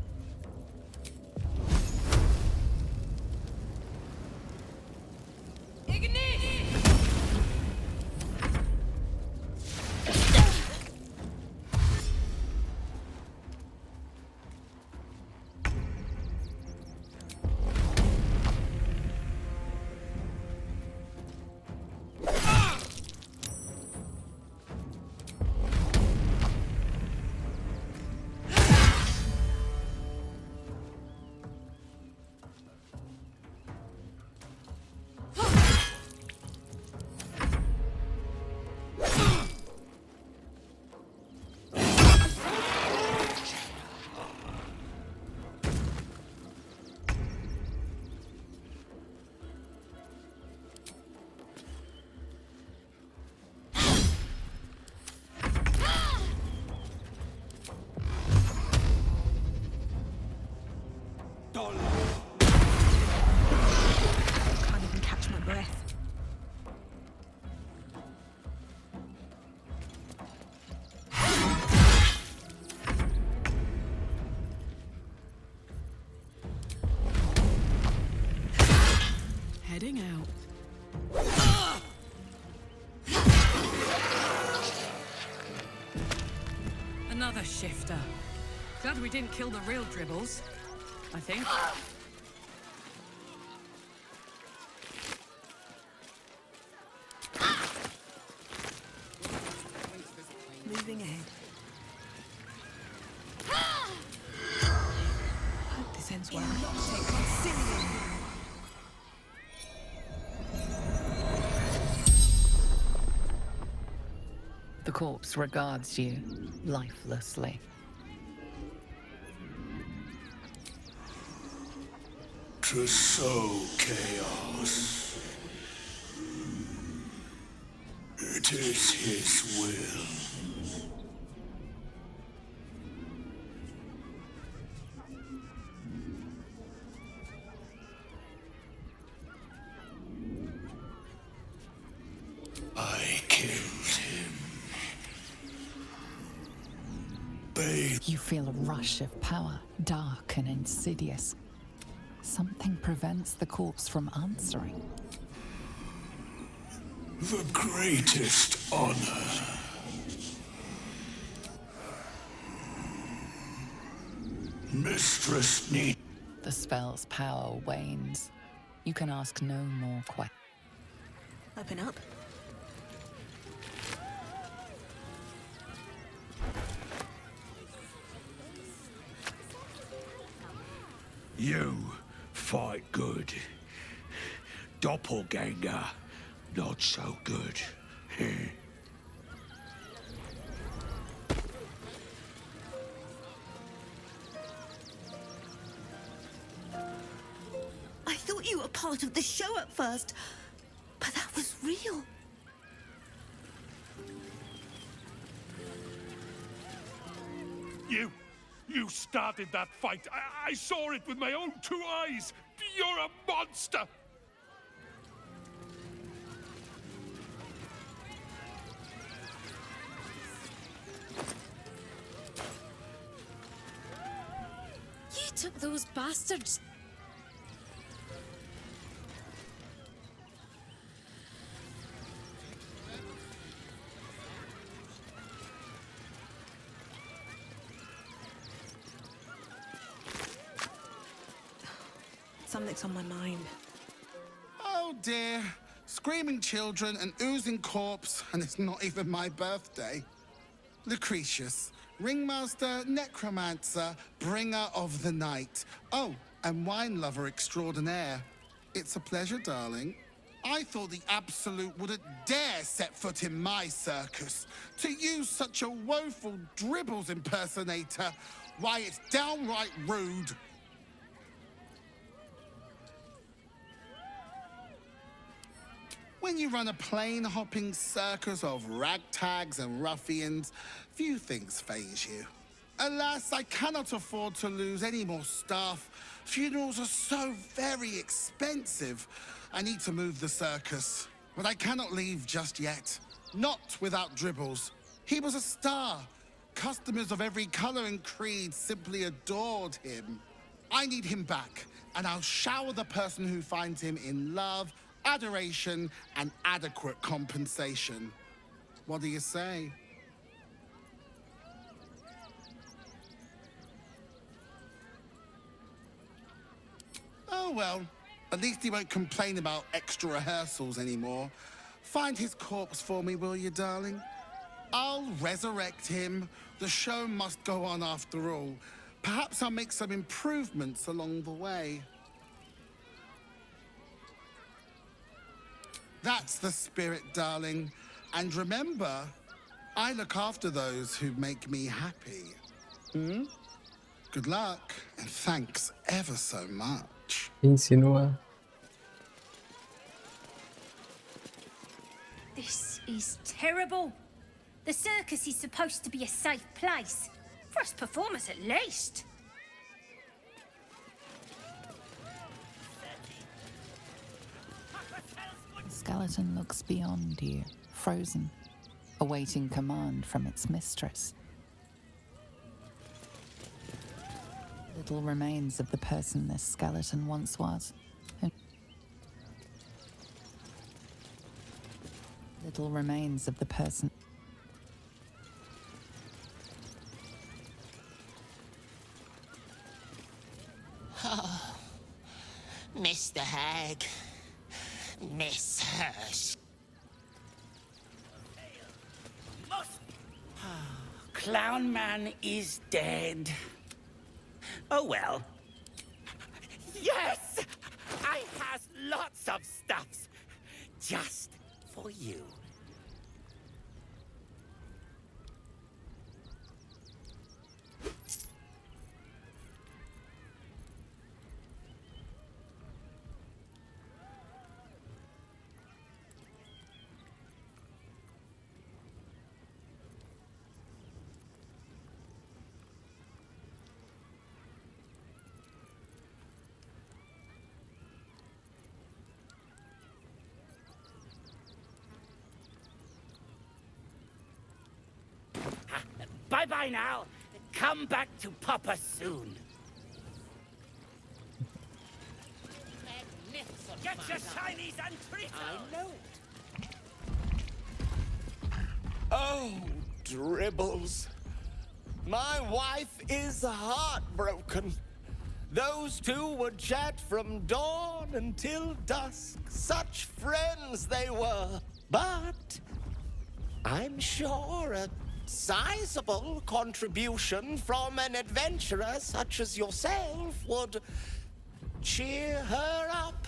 Can't even catch my breath. Heading out. Another shifter. Glad we didn't kill the real dribbles, I think. Moving ahead. Hope this ends well. Take on Syrian. The corpse regards you lifelessly. To sow chaos. It is his will. bathe. You feel a rush of power, dark and insidious. Something prevents the corpse from answering. The greatest honor. Mistress need. The spell's power wanes. You can ask no more questions. Open up. You fight good. Doppelganger, not so good. I thought you were part of the show at first, but that was real. You started that fight. I saw it with my own 2 eyes. You're a monster! You took those bastards. Something's on my mind. Oh dear. Screaming children, an oozing corpse, and it's not even my birthday. Lucretius, ringmaster, necromancer, bringer of the night. Oh, and wine lover extraordinaire. It's a pleasure, darling. I thought the Absolute wouldn't dare set foot in my circus. To use such a woeful dribbles impersonator, why, it's downright rude. When you run a plane-hopping circus of ragtags and ruffians, few things faze you. Alas, I cannot afford to lose any more staff. Funerals are so very expensive. I need to move the circus, but I cannot leave just yet. Not without Dribbles. He was a star. Customers of every color and creed simply adored him. I need him back, and I'll shower the person who finds him in love, adoration, and adequate compensation. What do you say? Oh well, at least he won't complain about extra rehearsals anymore. Find his corpse for me, will you, darling? I'll resurrect him. The show must go on after all. Perhaps I'll make some improvements along the way. That's the spirit, darling. And remember, I look after those who make me happy. Hmm? Good luck, and thanks ever so much. Insinúa. This is terrible. The circus is supposed to be a safe place. For us performers at least. The skeleton looks beyond you, frozen, awaiting command from its mistress. Little remains of the person this skeleton once was. Little remains of the person. Oh, Mr. Hag. Miss Hirsch. Clown Man is dead. Oh well. Yes! I has lots of stuffs. Just for you. Bye-bye now. Come back to Papa soon. Magnificent, get your shinies and treats. I know it. Oh, dribbles. My wife is heartbroken. Those two would chat from dawn until dusk. Such friends they were. But I'm sure a sizable contribution from an adventurer such as yourself would cheer her up.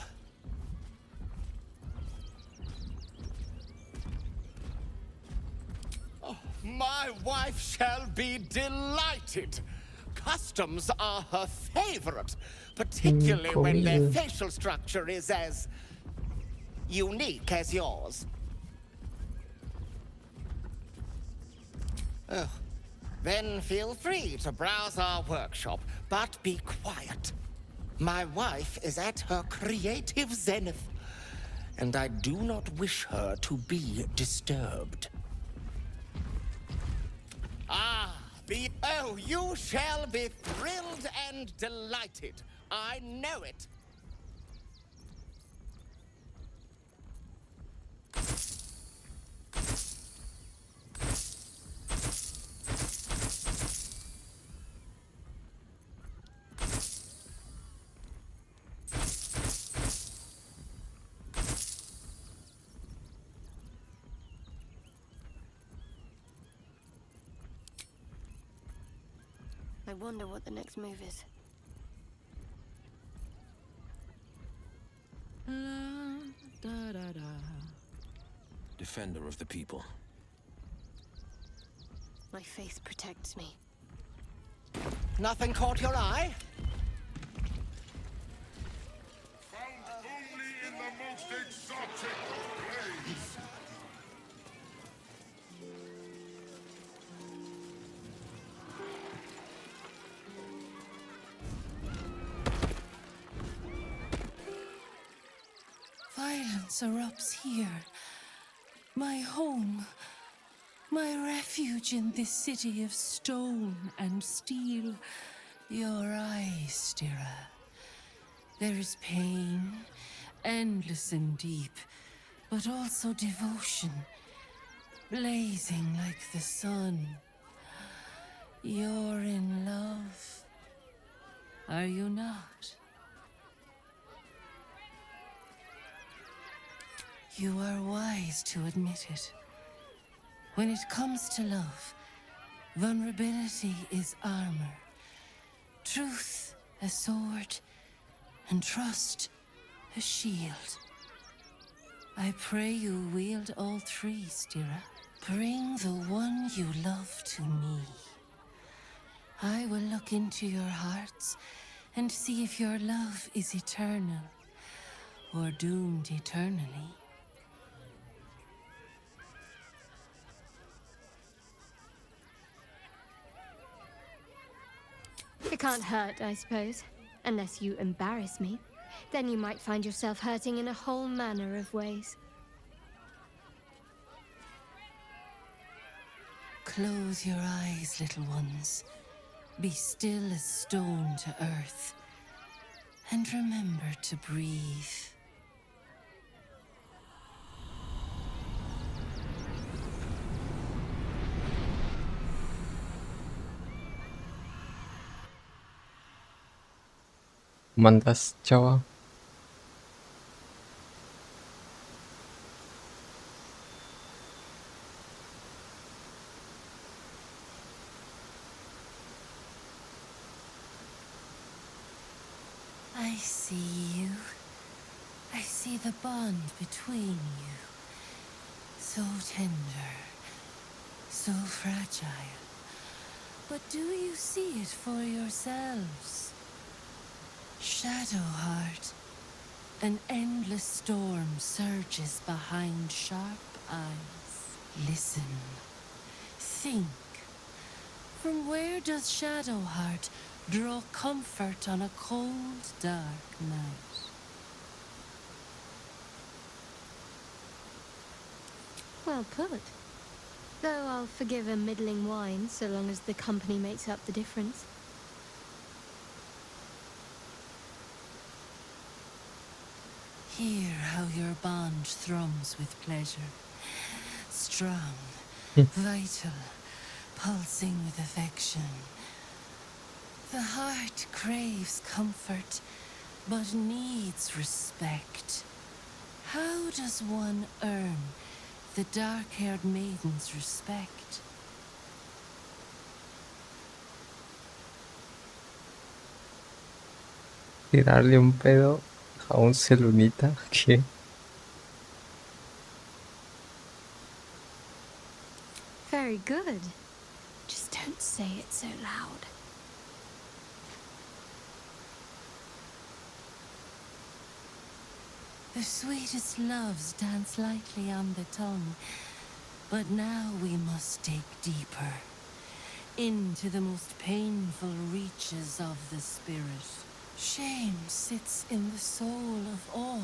Oh, my wife shall be delighted. Customs are her favorite, particularly when their facial structure is as unique as yours. Oh, then feel free to browse our workshop, but be quiet. My wife is at her creative zenith, and I do not wish her to be disturbed. Oh, you shall be thrilled and delighted. I know it. I wonder what the next move is. Defender of the people. My faith protects me. Nothing caught your eye? Found only in the most exotic place. Violence erupts here. My home. My refuge in this city of stone and steel. Your eyes, Stira. There is pain, endless and deep, but also devotion, blazing like the sun. You're in love, are you not? You are wise to admit it. When it comes to love, vulnerability is armor, truth a sword, and trust a shield. I pray you wield all three, Stira. Bring the one you love to me. I will look into your hearts and see if your love is eternal or doomed eternally. It can't hurt, I suppose. Unless you embarrass me. Then you might find yourself hurting in a whole manner of ways. Close your eyes, little ones. Be still as stone to earth. And remember to breathe. Mandas Jawa. I see you. I see the bond between you. So tender. So fragile. But do you see it for yourselves? Shadowheart. An endless storm surges behind sharp eyes. Listen. Think. From where does Shadowheart draw comfort on a cold, dark night? Well put. Though I'll forgive a middling wine so long as the company makes up the difference. Hear how your bond thrums with pleasure. Strong, vital, pulsing with affection. The heart craves comfort, but needs respect. How does one earn the dark-haired maiden's respect? Tirarle un pedo a un celunita. ¿Qué? Very good. Just don't say it so loud. The sweetest loves dance lightly on the tongue, but now we must dig deeper, into the most painful reaches of the spirit. Shame sits in the soul of all.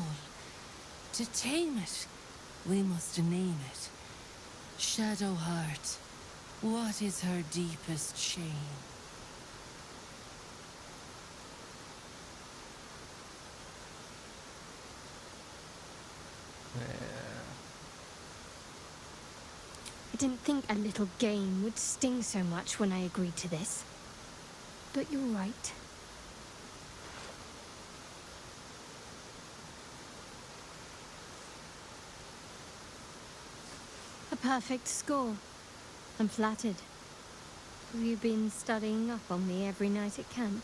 To tame it, we must name it. Shadow heart, what is her deepest shame? I didn't think a little game would sting so much when I agreed to this. But you're right. A perfect score. I'm flattered. Have you been studying up on me every night at camp?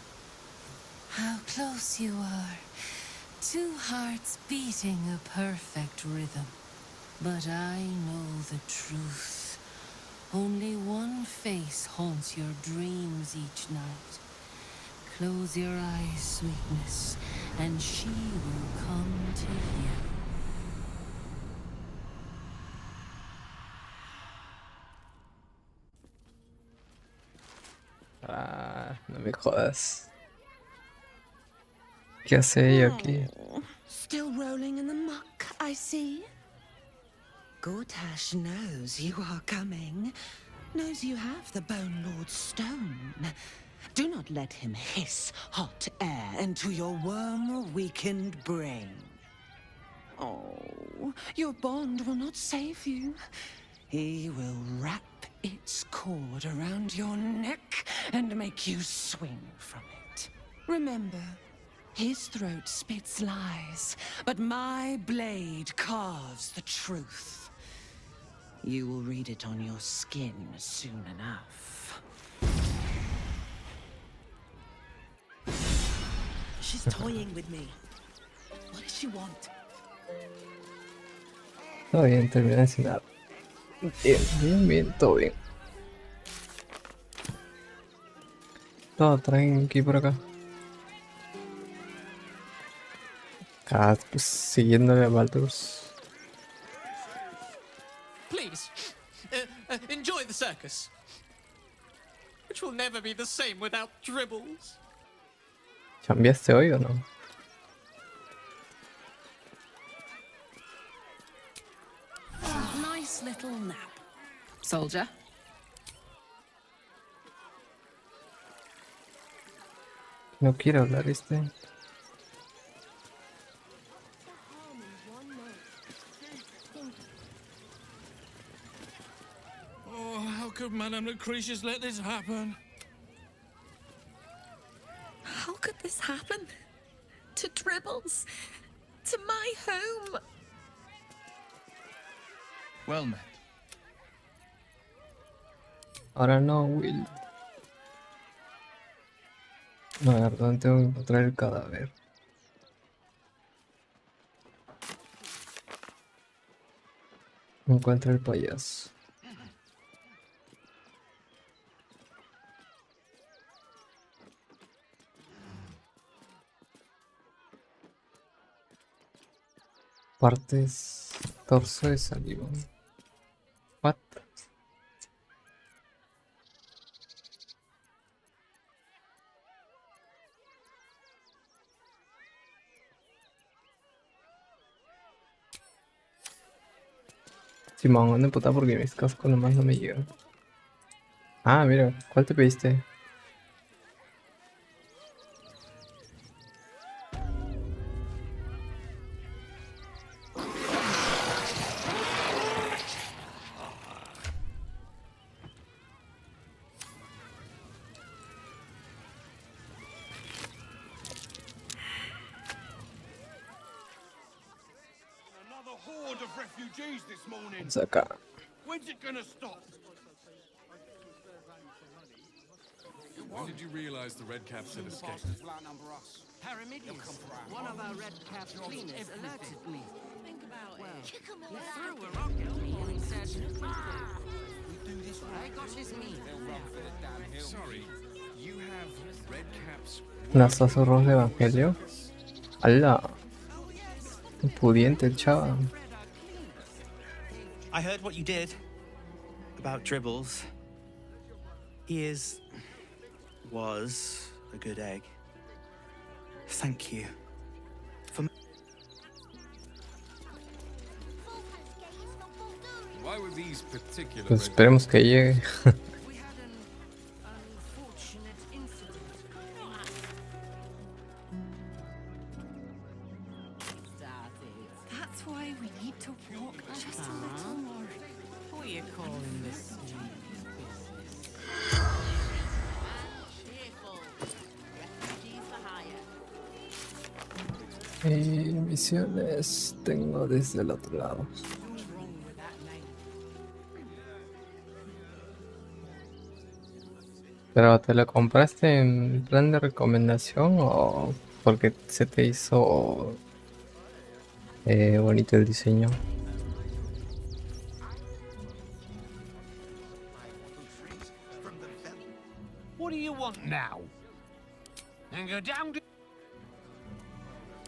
How close you are. Two hearts beating a perfect rhythm. But I know the truth. Only one face haunts your dreams each night. Close your eyes, sweetness, and she will come to you. Ah, no me jodas. ¿Qué hace ella aquí? Still rolling in the muck, I see. Gortash knows you are coming. Knows you have the Bone Lord's stone. Do not let him hiss hot air into your worm-weakened brain. Oh, your bond will not save you. He will wrap its cord around your neck and make you swing from it. Remember, his throat spits lies, but my blade carves the truth. You will read it on your skin soon enough. She's toying with me. What does she want? Todo bien, terminé sin nada. Bien, todo bien. Todo tranqui por acá. Acá, pues, siguiéndole a Baldur. Please, enjoy the circus. Which will never be the same without dribbles. ¿Cambiaste hoy o no? Nice little nap. Soldier. No quiero hablar este. Oh, how could Madame Lucretius let this happen? How could this happen? To Dribbles? To my home? Well met. Ahora no, Will. No, a ver, ¿dónde tengo que encontrar el cadáver? Encuentra el payaso. Partes torso de saliva. What? Simón, anda puta porque mis cascos nomás no me llegan. Ah, mira, ¿cuál te pediste? Another horde of refugees this morning. Vamos acá. When's it gonna stop? When did you realize the red caps had escaped? Paramidius, one of our red cap cleaners, alerted me. Think about it. He threw a rock at me and said, I got his meat. Sorry, you have red caps. ¿Unas susurros de evangelio? ¡Hala! Pudiente el chaval. I heard what you did about Dribbles. He was a good egg. Thank you. Why were these particular Pues esperemos que llegue. That's why we need to walk just a little more. What are you calling this? Y misiones tengo desde el otro lado. ¿Pero te lo compraste en plan de recomendación o porque se te hizo bonito el diseño? What do you want now? And go down to...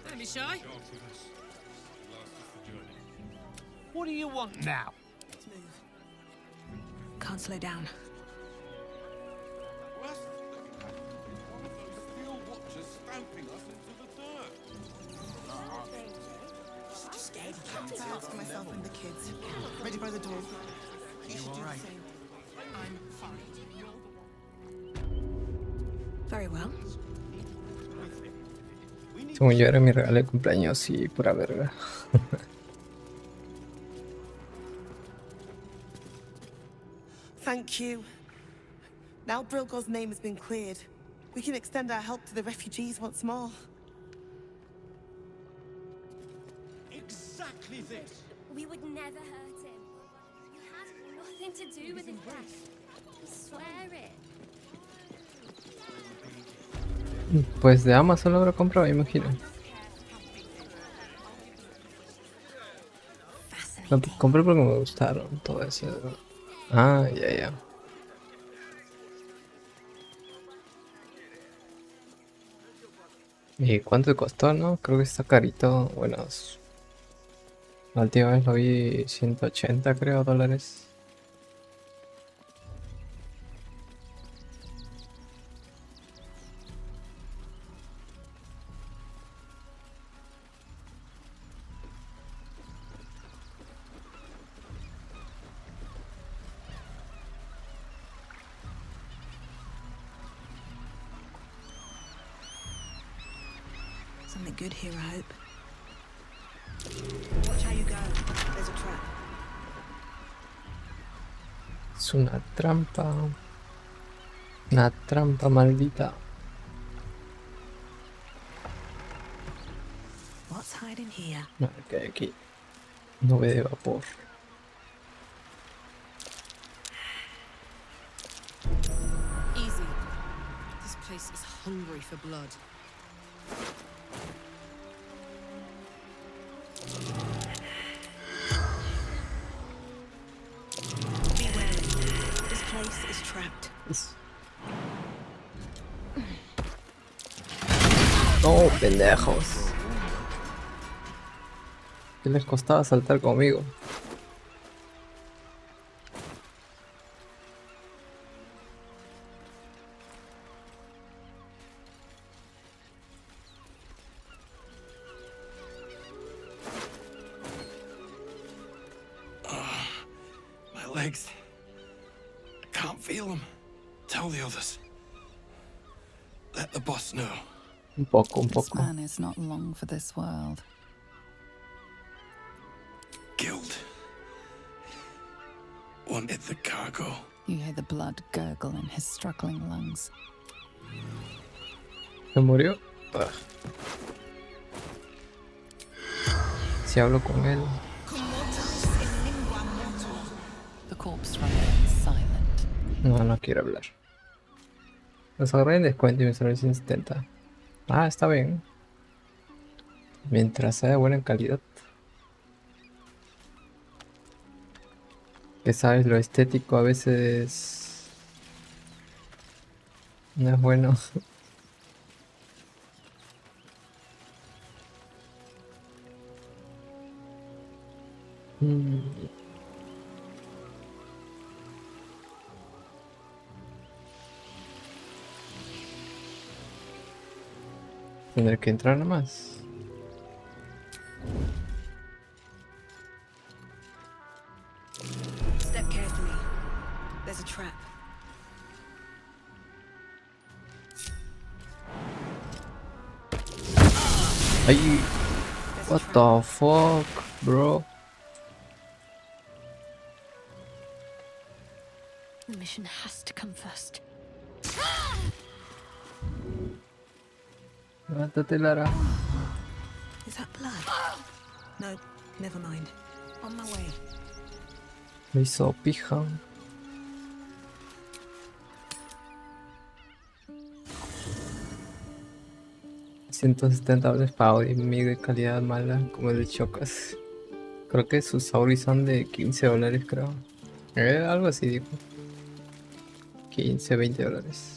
Don't be shy. What do you want now? Let's move. Can't slow down. Bags for myself and the kids. Ready by the door. You should do the same. I'm fine. Very well. Según yo era mi regalo de cumpleaños y pura verga. Thank you. Now Brilgor's name has been cleared. We can extend our help to the refugees once more. Exactly this. We would never hurt him. We had nothing to do with his death. I swear it. Pues de Amazon lo habrá comprado, imagino. Lo compré porque me gustaron todo eso. Ah, ya. ¿Y cuánto costó, no? Creo que está carito. Bueno, la última vez lo vi 180, creo, dólares. Something good here, I hope. Watch how you go. There's a trap. Es una trampa. Una trampa maldita. What's hiding here? No, que hay aquí. Nube de vapor. Easy. This place is hungry for blood. Be wary. This place is trapped. No, pendejos. ¿Qué les costaba saltar conmigo? legs. I can't feel them. Tell the others. Let the boss know. Un poco. This man is not long for this world. Guild wanted the cargo. You hear the blood gurgle in his struggling lungs. ¿Se murió? Ugh. Si hablo con él. The corpse remains silent. No quiero hablar. Los agarré en descuento y me salió 170. Ah, está bien. Mientras sea de buena calidad. Que sabes, lo estético a veces no es bueno. Tendré que entrar nomás. Step carefully. There's a trap. Ay, what the fuck, bro? The mission has to come first. Levántate, Lara. Is that blood? No, never mind. On my way. Me hizo pija. $170 para audio de calidad mala, como el de Chocas. Creo que sus auris son de $15, creo. Algo así dijo. 15, $20.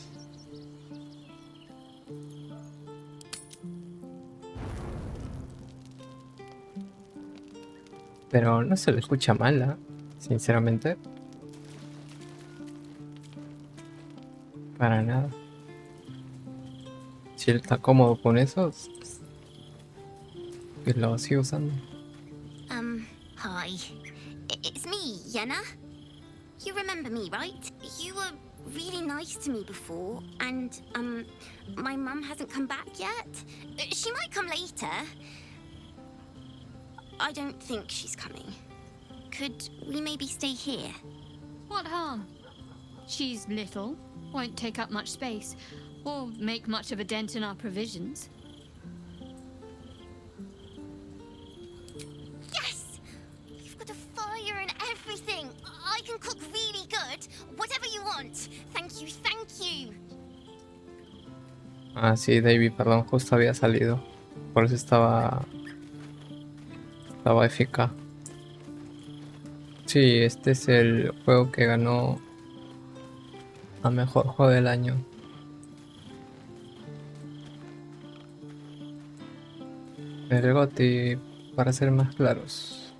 Pero no se lo escucha mala, sinceramente. Para nada. Si él está cómodo con eso, que lo sigue usando. Hi. It's me, Yenna. You remember me, right? You were really nice to me before, and, my mum hasn't come back yet. She might come later. I don't think she's coming. Could we maybe stay here? What harm? She's little, won't take up much space, or make much of a dent in our provisions. Yes! You've got a fire and everything. I can cook really good. Whatever you want. Thank you, thank you. Ah, sí, David, perdón, justo había salido. Por eso estaba FK. Sí, este es el juego que ganó a mejor juego del año. El GOTY, para ser más claros.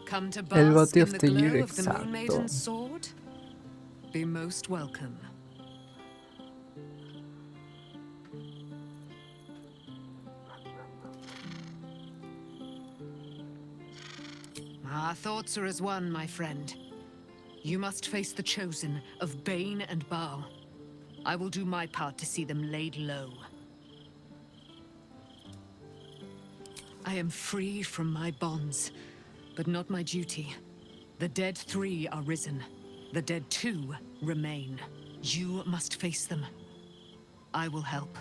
Come to El bask GOTY in of the the glow year, of the Moon Maiden's sword? Be most welcome. Our thoughts are as one, my friend. You must face the chosen of Bane and Baal. I will do my part to see them laid low. I am free from my bonds, but not my duty. The dead 3 are risen. The dead 2 remain. You must face them. I will help.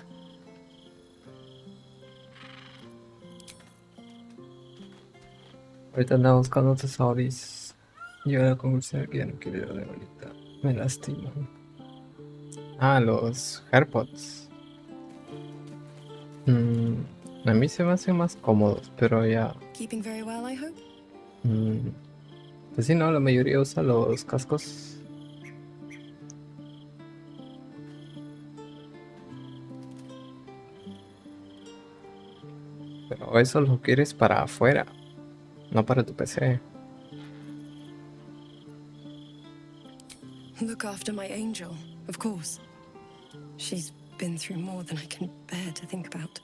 Ahorita andaba buscando tesauris. Llegué a la conclusión que ya no quiero ir de ahorita. Me lastima. Ah, los AirPods. A mí se me hacen más cómodos, pero ya. Keeping very well, I hope. Pues sí, no, la mayoría usa los cascos. Pero eso lo quieres para afuera, no para tu PC. Look after my angel, of course. She's been through more than I can bear to think about.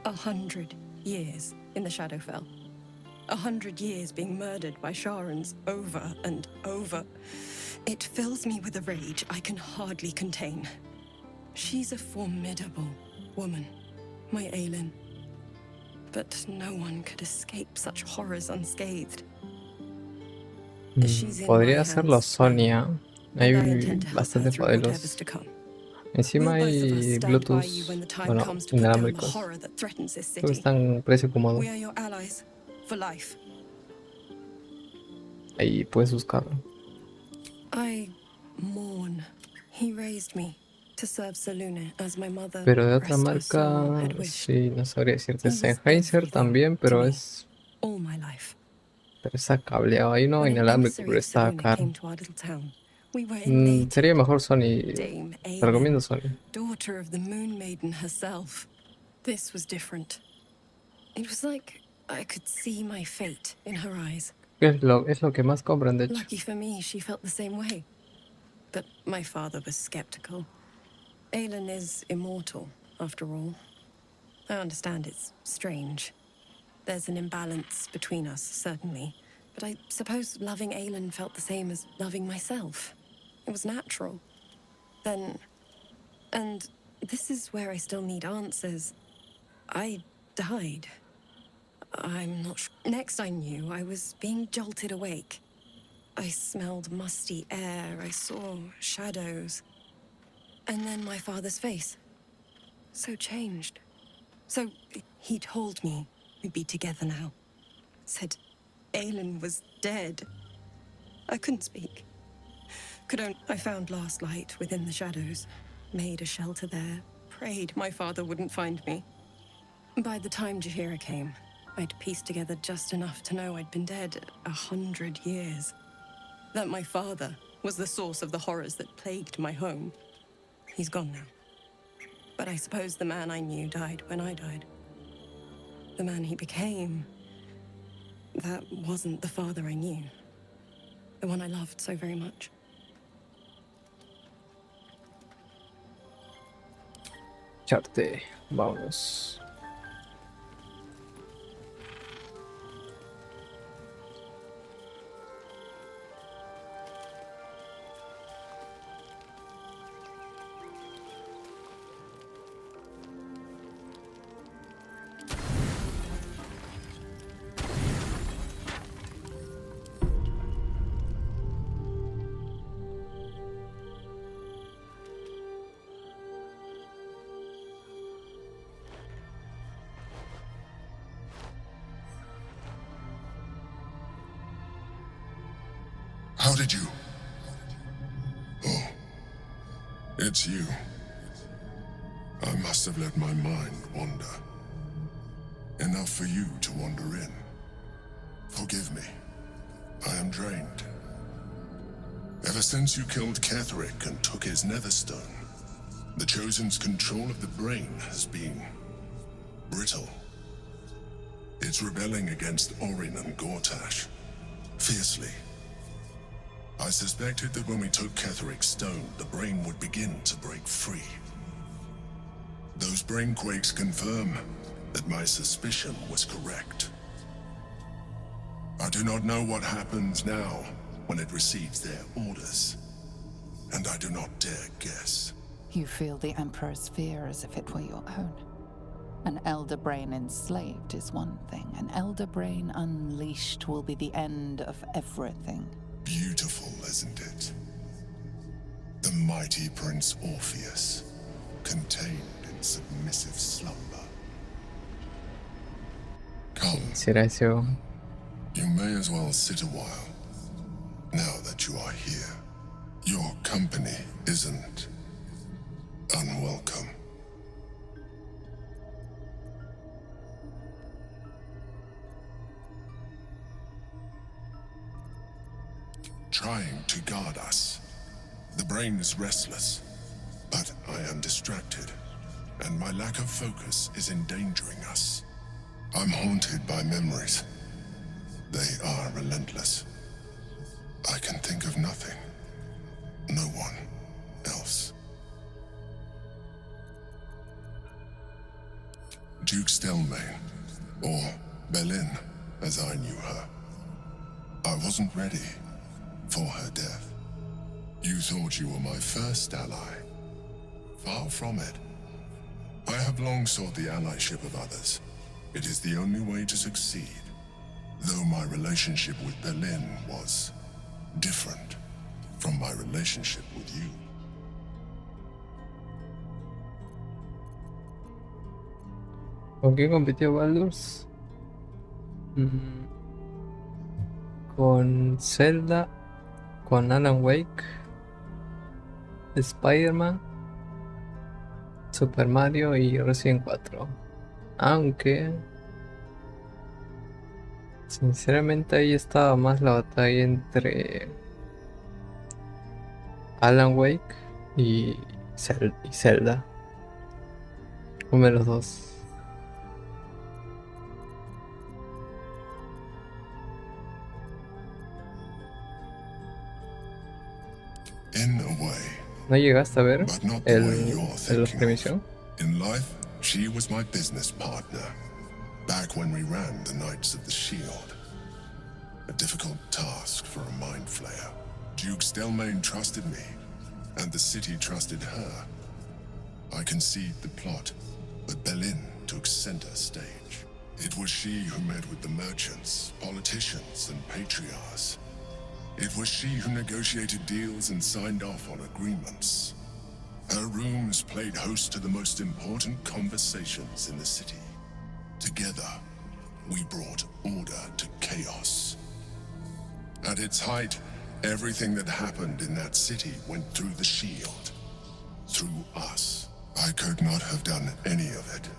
100 years in the Shadowfell. 100 years being murdered by Sharans over and over. It fills me with a rage I can hardly contain. She's a formidable woman, my Aelin. But no one could escape such horrors unscathed. Podría hacerlo Sonia. Hay bastantes modelos. Encima hay Bluetooth, bueno, inalámbricos. Creo que están precio cómodo. We are your allies for life. Ahí puedes buscarlo. I mourn. He raised me to serve Selune as my mother. Pero de otra marca, sí, no sabría decirte. Sennheiser también, pero es... Pero está cableado. Hay uno inalámbrico, pero está caro. Sería mejor Sony. Te recomiendo Sony. Daughter of the Moon Maiden herself. This was different. It was like I could see my fate in her eyes. Es lo que más compran, de hecho. Lucky for me, she felt the same way. But my father was skeptical. Aelin is immortal, after all. I understand it's strange. There's an imbalance between us, certainly. But I suppose loving Aelin felt the same as loving myself. It was natural. Then... And this is where I still need answers. I died. I'm not sure. Next I knew, I was being jolted awake. I smelled musty air, I saw shadows. And then my father's face. So changed. So he told me we'd be together now. Said Aelin was dead. I couldn't speak. I found last light within the shadows. Made a shelter there. Prayed my father wouldn't find me. By the time Dejare came, I'd pieced together just enough to know I'd been dead 100 years. That my father was the source of the horrors that plagued my home. He's gone now. But I suppose the man I knew died when I died. The man he became, that wasn't the father I knew. The one I loved so very much. Parte, vámonos. How did you? Oh, it's you. I must have let my mind wander. Enough for you to wander in. Forgive me. I am drained. Ever since you killed Ketheric and took his netherstone, the Chosen's control of the brain has been brittle. It's rebelling against Oran and Gortash, fiercely. I suspected that when we took Ketheric's stone, the brain would begin to break free. Those brain quakes confirm that my suspicion was correct. I do not know what happens now when it receives their orders, and I do not dare guess. You feel the Emperor's fear as if it were your own. An elder brain enslaved is one thing. An elder brain unleashed will be the end of everything. Beautiful, isn't it? The mighty Prince Orpheus, contained in submissive slumber. Come. Silencio. You may as well sit a while, now that you are here. Your company isn't unwelcome. Trying to guard us. The brain is restless, but I am distracted, and my lack of focus is endangering us. I'm haunted by memories. They are relentless. I can think of nothing. No one else. Duke Stelmane, as I knew her. I wasn't ready for her death. You thought you were my first ally. Far from it. I have long sought the allyship of others. It is the only way to succeed. Though my relationship with Berlin was different from my relationship with you. ¿Con qué compitió Baldur's? Con Zelda, con Alan Wake, Spider-Man, Super Mario y Resident 4. Aunque sinceramente ahí estaba más la batalla entre Alan Wake y Zelda. Uno de los dos. ¿No llegaste a ver los premios? In life, she was my business partner. Back when we ran the Knights of the Shield. A difficult task for a mind flayer. Duke Stelmane trusted me, and the city trusted her. I conceived the plot, but Berlin took center stage. It was she who met with the merchants, politicians, and patriarchs. It was she who negotiated deals and signed off on agreements. Her rooms played host to the most important conversations in the city. Together, we brought order to chaos. At its height, everything that happened in that city went through the shield. Through us. I could not have done any of it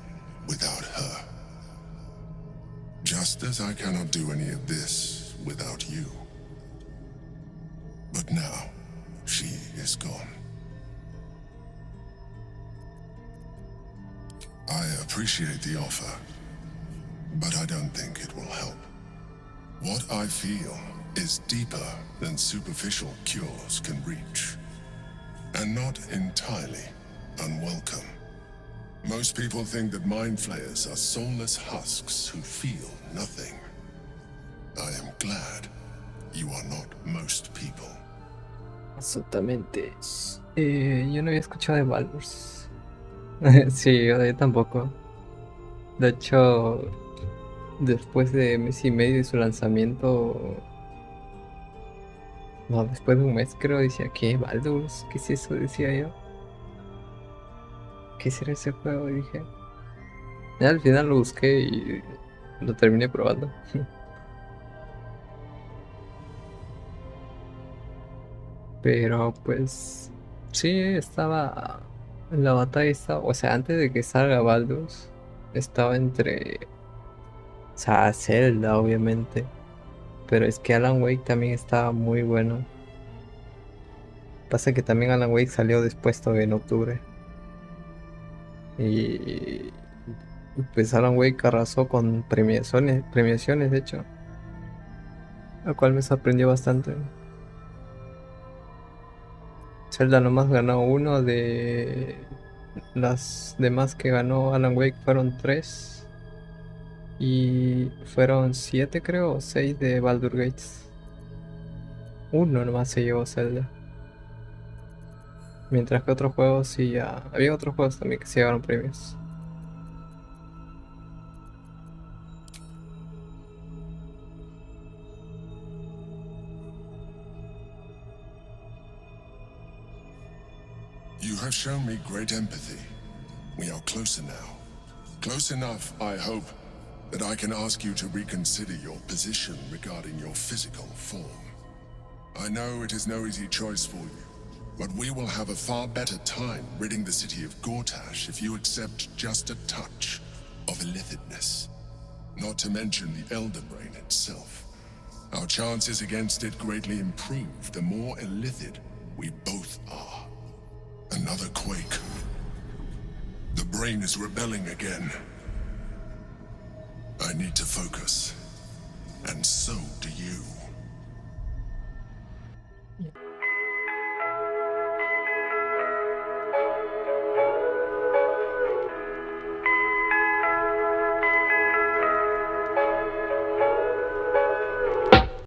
without her. Just as I cannot do any of this without you. But now, she is gone. I appreciate the offer, but I don't think it will help. What I feel is deeper than superficial cures can reach, and not entirely unwelcome. Most people think that mind flayers are soulless husks who feel nothing. I am glad you are not most people. Absolutamente. Yo no había escuchado de Baldur's. Sí, yo tampoco. De hecho, después de mes y medio de su lanzamiento, no, después de un mes creo, decía, ¿qué? ¿Baldur's? ¿Qué es eso? Decía yo. ¿Qué será ese juego? Y dije. Ya al final lo busqué y lo terminé probando. Pero pues sí, estaba en la batalla, o sea, antes de que salga Baldur's, estaba entre, o sea, Zelda obviamente, pero es que Alan Wake también estaba muy bueno. Pasa que también Alan Wake salió después todavía en octubre. Y pues Alan Wake arrasó con premiaciones de hecho, lo cual me sorprendió bastante. Zelda nomás ganó uno, de las demás que ganó Alan Wake fueron 3 y fueron 7 creo, o 6 de Baldur Gates. Uno nomás se llevó Zelda. Mientras que otros juegos sí ya... Había otros juegos también que se llevaron premios. You have shown me great empathy. We are closer now. Close enough, I hope, that I can ask you to reconsider your position regarding your physical form. I know it is no easy choice for you, but we will have a far better time ridding the city of Gortash if you accept just a touch of illithidness. Not to mention the Elder Brain itself. Our chances against it greatly improve the more illithid we both are. Another quake. The brain is rebelling again. I need to focus. And so do you.